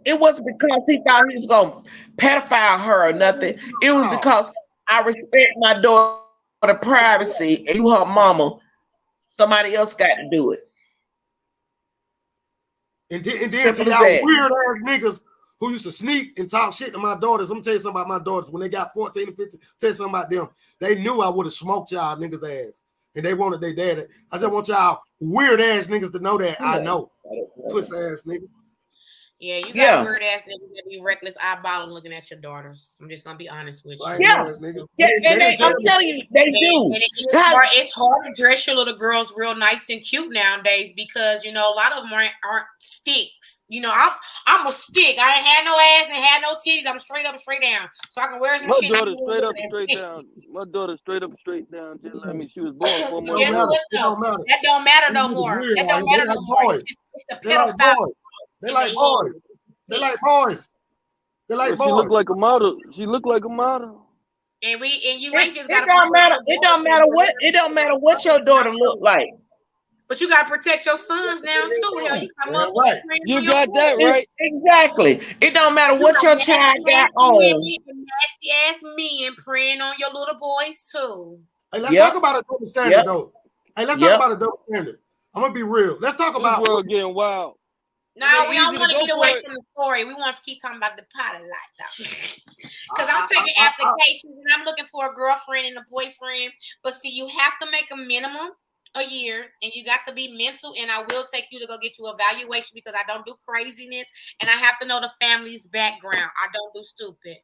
it wasn't because he thought he was gonna pedophile her or nothing. It was because I respect my daughter's privacy, and you her mama. Somebody else got to do it. And then to y'all weird ass niggas who used to sneak and talk shit to my daughters. I'm gonna tell you something about my daughters. When they got 14 and 15, tell you something about them. They knew I would have smoked y'all niggas ass. And they wanted their daddy. I just want y'all weird ass niggas to know that I know. Pussy ass niggas. Yeah, you got weird ass niggas that be reckless eyeballing looking at your daughters. I'm just gonna be honest with you. Yeah, I'm telling you, they do. It's hard to dress your little girls real nice and cute nowadays because you know a lot of them aren't sticks. You know, I'm a stick. I ain't had no ass and had no titties. I'm straight up, straight down, so I can wear some shit. My daughter straight up, straight down. My daughter straight up, straight down. Just like me, she was born 4 months ago. That don't matter no more. That don't matter no more. It's the pedophile. They like boys. They like boys. They like boys. She look like a model. She look like a model. And you ain't just gotta. It don't matter what your daughter look like. But you gotta protect your sons now too. Hell, you got right. You got that right. Exactly. It don't matter what your child got on. Nasty ass men preying on your little boys too. Hey, let's talk about a double standard though. Hey, let's talk about a double standard. I'm gonna be real. Let's talk about this world getting wild. No, we don't want to get away from the story. We want to keep talking about the pilot light though. Because I'm taking applications and I'm looking for a girlfriend and a boyfriend. But see, you have to make a minimum a year and you got to be mental. And I will take you to go get you evaluation because I don't do craziness and I have to know the family's background. I don't do stupid.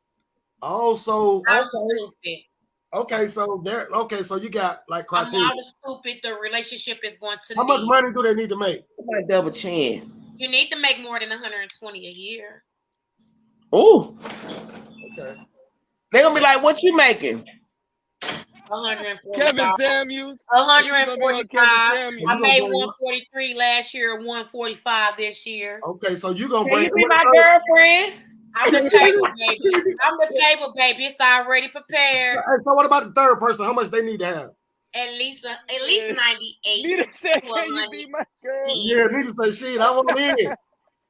Oh, so I'm stupid. Okay, so you got like criteria. I'm not stupid. The relationship is going to. How much money do they need to make? My double chin. You need to make more than 120 a year. Oh. Okay. They're gonna be like, "What you making?" 145. Kevin Samuels. 145. I made 143 last year, 145 this year. Okay, so you gonna bring? You be my girlfriend. I'm the table baby. I'm the table baby. It's already prepared. So what about the third person? How much they need to have? At least 98. Nita said, "Can you be my girl?" Yeah, Nita say, "Shit, I want to in."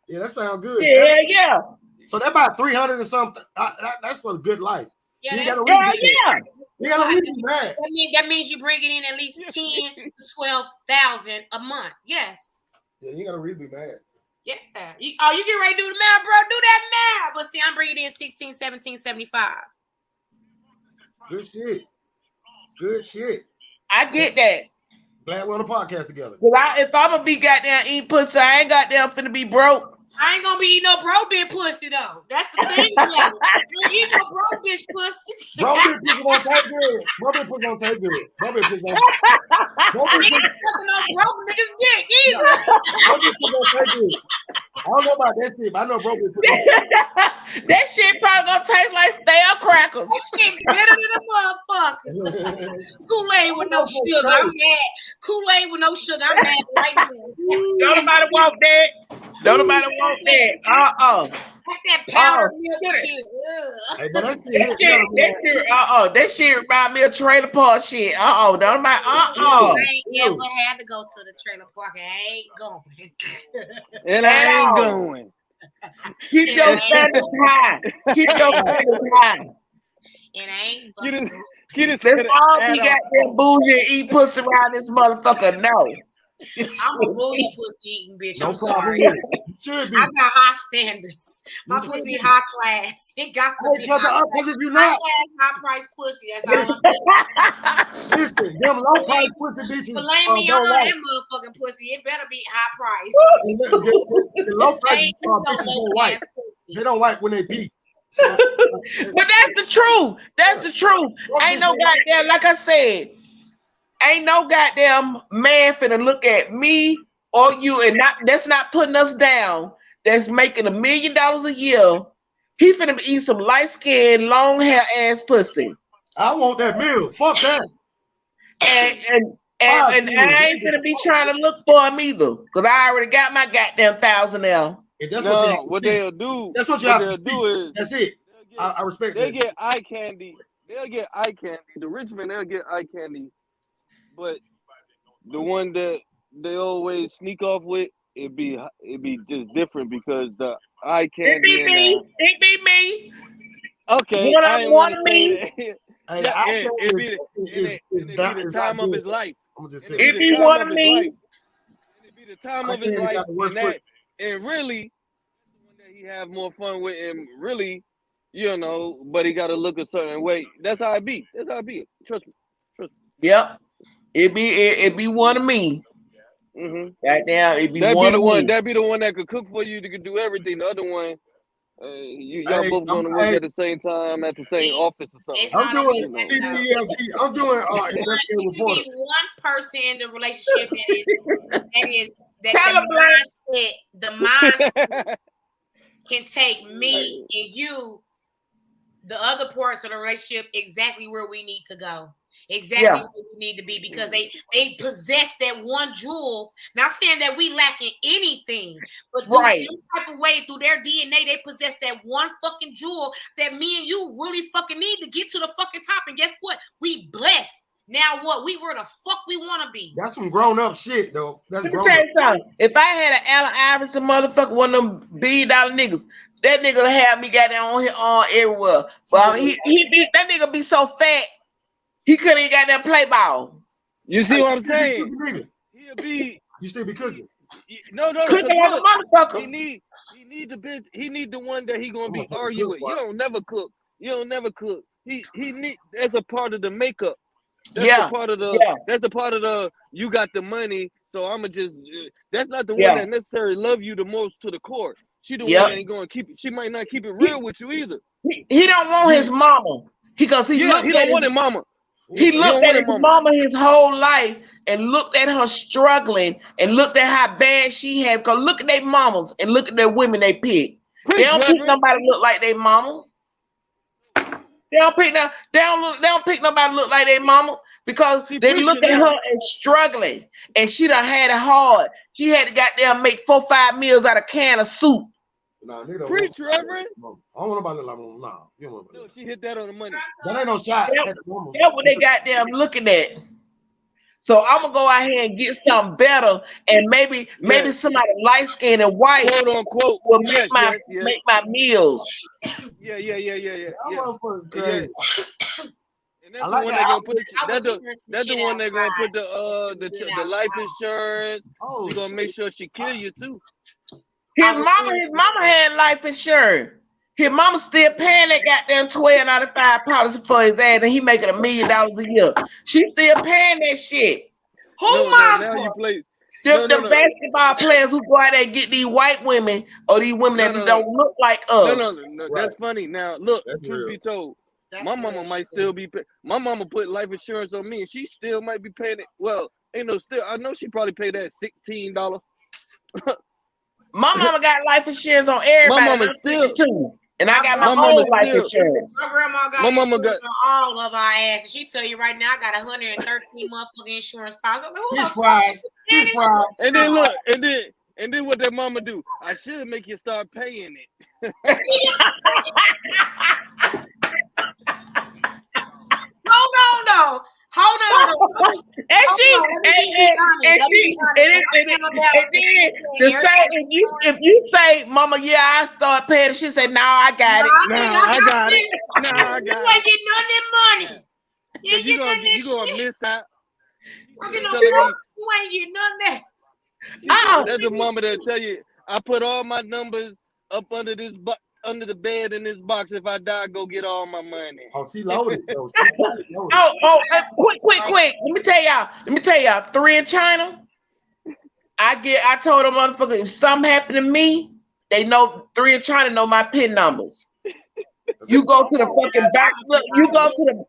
Yeah, that sounds good. Yeah. So that about 300 or something. That's a good life. Yeah, you gotta really be mad. That means you bring it in at least 10 to 12,000 a month. Yes. Yeah, you gotta really be mad. Yeah. You get ready to do the math, bro. Do that math. But see, I'm bringing in 16, 17, 75. Good shit. I get that. Glad we're on the podcast together. If I'm gonna be goddamn eating pussy, I ain't goddamn finna be broke. I ain't gonna be eating no broke bitch pussy though. That's the thing. You eat no broke bitch pussy. Broke bitch pussy gonna taste good. Broke bitch pussy gonna taste good. Broke bitch pussy gonna no broke niggas dick either. Broke bitch pussy gonna taste good. I don't know about that shit, but I know broke bitch pussy. That shit probably gonna taste like stale crackers. That shit better than a motherfucker. Kool-Aid with no sugar. I'm mad. Kool-Aid with no sugar. I'm mad right now. Don't nobody want that. Don't nobody want that. That powdered milk shit. Hey, but that shit remind me of trailer park shit. Don't nobody. I ain't ever had to go to the trailer park. I ain't going. And I ain't going. Keep your standards high. Keep your standards high. And I ain't. Let's all be goddamn bougie and eat pussy around this motherfucker. No. I'm a bougie pussy eating bitch. No I'm problem. sorry. Should be. I got high standards. My pussy high class. It got to be high class. If you're not high price pussy. That's all I'm doing. Listen, them low price pussy bitches. Blame me on that motherfucking pussy. It better be high price. The low price bitches don't wipe. They don't wipe when they pee. So, but that's the truth. That's the truth. Ain't no goddamn, like I said, ain't no goddamn man finna look at me or you and that's not putting us down. That's making $1 million a year. He finna eat some light skinned, long hair ass pussy. I want that meal. Fuck that. And I ain't gonna be trying to look for him either, cause I already got my goddamn 1,000 now. And that's what they'll do. That's what you have to do. Is that's it. I respect that. They get eye candy. They'll get eye candy. The rich men, they'll get eye candy. But the one that they always sneak off with, it'd be just different because the eye candy. It be me. Okay, I ain't want to say that. It'd be the time of his life. I'm just tell you. It'd be one of me. It'd be the time of his life. and really, the one that he have more fun with, and really, but he got to look a certain way. That's how it be. Trust me. Yep. It be one of me. Right now, it be one of me. That be the one that could cook for you. That could do everything. The other one, y'all both going to work at the same time at the same office or something. I'm doing CDLT. I'm doing investigative reporter. One person in the relationship the mindset can take me and you, the other parts of the relationship, exactly where we need to go. Exactly where we need to be, because they possess that one jewel. Not saying that we lacking anything, but through some type of way, through their DNA, they possess that one fucking jewel that me and you really fucking need to get to the fucking top. And guess what? We blessed. Now what? We were the fuck we want to be. That's some grown up shit, though. That's grown up. If I had an Allen Iverson motherfucker, one of them $1 billion niggas, that nigga have me got down on everywhere. But that nigga be so fat. He couldn't even got that play ball. You see what I'm saying? You still be cooking. No. Cooking like a motherfucker. He need the bitch. He need the one that he gonna be arguing with. You don't never cook. He need. That's a part of the makeup. That's the part of the. That's the part of the. You got the money, so I'ma just. That's not the one that necessarily love you the most to the core. She the one that ain't gonna keep it. She might not keep it real with you either. He don't want his mama. He don't want his mama. He looked at his mama his whole life and looked at her struggling and looked at how bad she had. Because look at their mamas and look at their women they pick. They don't pick nobody look like their mama. They don't pick nobody look like their mama, because they look at her and struggling, and she done had it hard. She had to goddamn make 4-5 meals out of a can of soup. Nah, preach, Reverend. I don't want nobody to like you don't no, she hit that on the money. That ain't no shot. That's what they goddamn looking at. So I'm gonna go out here and get something better, and maybe somebody light skinned and white, quote unquote, will make my meals. Yeah. And that's the one they're gonna put that's the one they're gonna put the life insurance. She's gonna make sure she kill you too. His mama had life insurance. His mama still paying that goddamn $12.95 policy for his ass, and he making $1 million a year. She still paying that shit. Now you play. The basketball players who go out there and get these white women or these women that don't look like us. No. That's funny. Now look, truth be told, my mama might still be. My mama put life insurance on me, and she still might be paying it. Well, I know she probably paid that $16. My mama got life insurance on everybody. My mama still too. And I got my own life insurance. My grandma got insurance on all of our asses. She tell you right now, I got 113 motherfucking insurance policy. Fish fries. And then look, and then what that mama do? I should make you start paying it. Hold on. If you say, "Mama, I start paying," she said, "No, I got it. I got it. You ain't getting none of that money. You gonna miss out. You ain't getting none of that." That's the mama that tell you, I put all my numbers up under the bed in this box. If I die, go get all my money. Oh, she loaded. Quick. Let me tell y'all. 3 in China. I told them motherfuckers, if something happened to me, they know 3 in China know my PIN numbers. You go to the fucking bank. Look,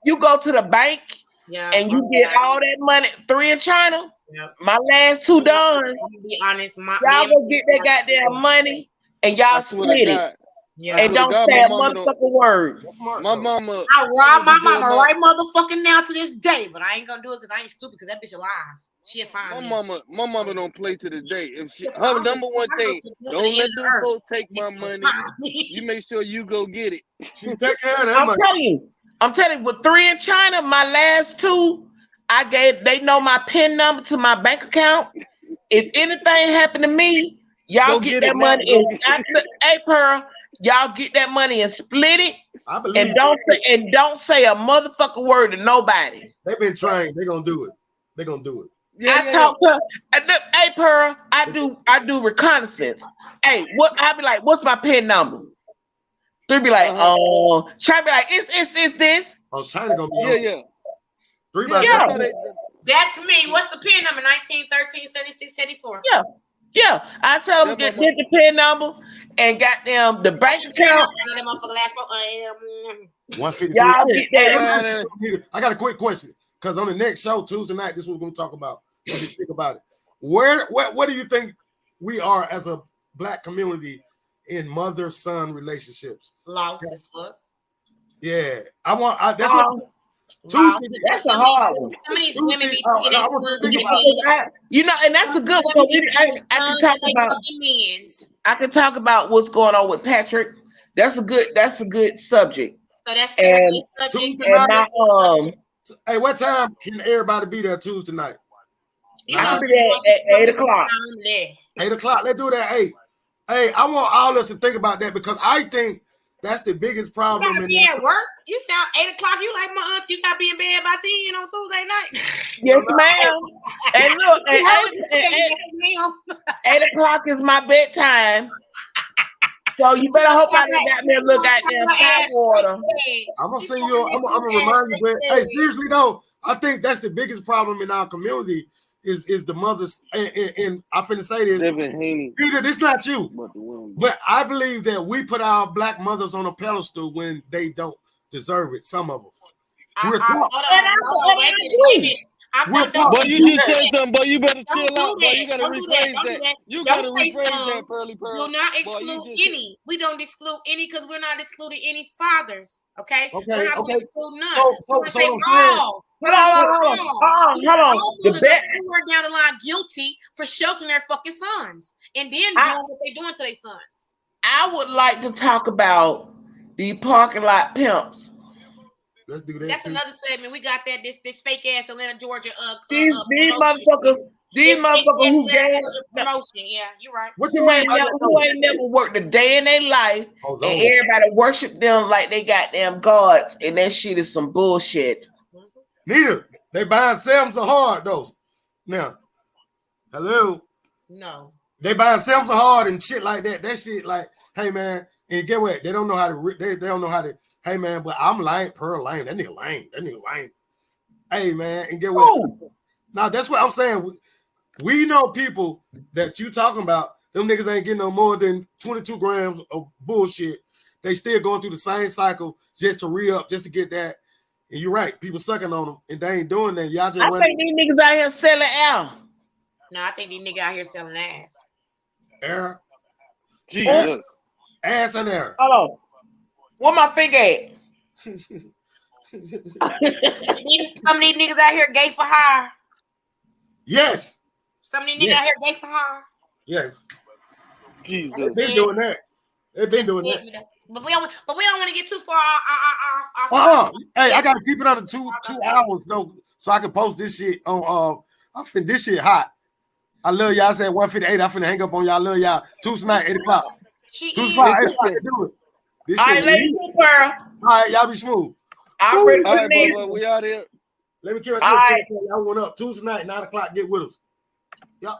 you go to the bank, and you get all that money. 3 in China. My last 2 done. To be honest, y'all go get that goddamn money, and y'all split it. And don't say a motherfucking word. My mama. I rob my mama right motherfucking now to this day, but I ain't gonna do it because I ain't stupid, because that bitch alive. She'll find me. My mama don't play to the day. Her number one thing, don't let them folks take my money. You make sure you go get it. She take care of that money. I'm telling you, with 3 in China, my last 2, they know my PIN number to my bank account. If anything happened to me, y'all get that money. Hey, Pearl. Y'all get that money and split it. I believe and don't say a motherfucking word to nobody. They've been trained. They're gonna do it. I talk to hey Pearl, I do reconnaissance. Hey, what I be like, what's my PIN number? They be like, China be like, it's this. Oh, China gonna be yeah. 3 by That's me. What's the PIN number? 19, 13, 76, 74. Yeah. I tell them get the PIN number and got them the bank account. 153. Y'all get that. I got a quick question because on the next show Tuesday night, this is what we're gonna talk about. What do you think about it? What do you think we are as a Black community in mother-son relationships? Lost as fuck. Yeah, that's what. Tuesday, that's a hard one. Some of these women be you know, and that's a good one. I can talk about what's going on with Patrick. That's a good subject. So that's Tuesday subject. Hey, what time can everybody be there Tuesday night? I'll be there at 8 o'clock. 8 o'clock. Let's do that. 8. Hey, I want all of us to think about that because I think that's the biggest problem. You gotta be at work. You sound 8 o'clock. You like my auntie. You gotta be in bed by 10 on Tuesday night. Yes, ma'am. And look, 8 o'clock is my bedtime. So you better hope I done got me a little goddamn hot water. I'm gonna send you. I'm gonna remind you. But hey, seriously though, I think that's the biggest problem in our community is the mothers. And I finna say this, Peter. This not you, but I believe that we put our Black mothers on a pedestal when they don't deserve it. Some of us. But you just said something, but you better chill out, but you gotta rephrase that. You gotta rephrase that, Pearly Pearl. Do not exclude any. We don't exclude any because we're not excluding any fathers. Okay. We're not going to exclude none. Hold on. The bet down the line guilty for sheltering their fucking sons and then doing what they're doing to their sons. I would like to talk about the parking lot pimps. Let's do that. That's another segment. We got that this fake ass Atlanta, Georgia. These motherfuckers who gave promotion. Yeah, you're right. What you mean? Who ain't never worked a day in their life, and everybody worship them like they got them gods, and that shit is some bullshit. Nita, they buying Sam's so hard though. Now, hello. No. They buying Sam's so hard and shit like that. That shit like, hey man, and get what? They don't know how to. They don't know how to. Hey man, but I'm lame, Pearl lame. That nigga lame. Hey man, and get what? Now that's what I'm saying. We know people that you talking about. Them niggas ain't getting no more than 22 grams of bullshit. They still going through the same cycle just to re-up, just to get that. And you're right, people sucking on them, and they ain't doing that. Y'all just. I think these niggas out here selling air. No, I think these niggas out here selling ass. Air. Jesus. Ass and air. Hold on. Where my finger at? Some of these niggas out here gay for hire. Yes. Some of these niggas out here gay for hire. Yes. Jesus. They've been doing that. They've been doing that. But we don't want to get too far off. Hey, I gotta keep it under 2 hours though, so I can post this shit on. I think this shit hot. I love y'all. I said 158. I finna hang up on y'all. I love y'all. Tuesday night, 8 o'clock. Tuesday night, 8 o'clock. Do it. This all right, ladies and girl. All right, y'all be smooth. I'm ready all right, bro, we out here. Let me keep y'all went up Tuesday night, 9 o'clock. Get with us. Yep.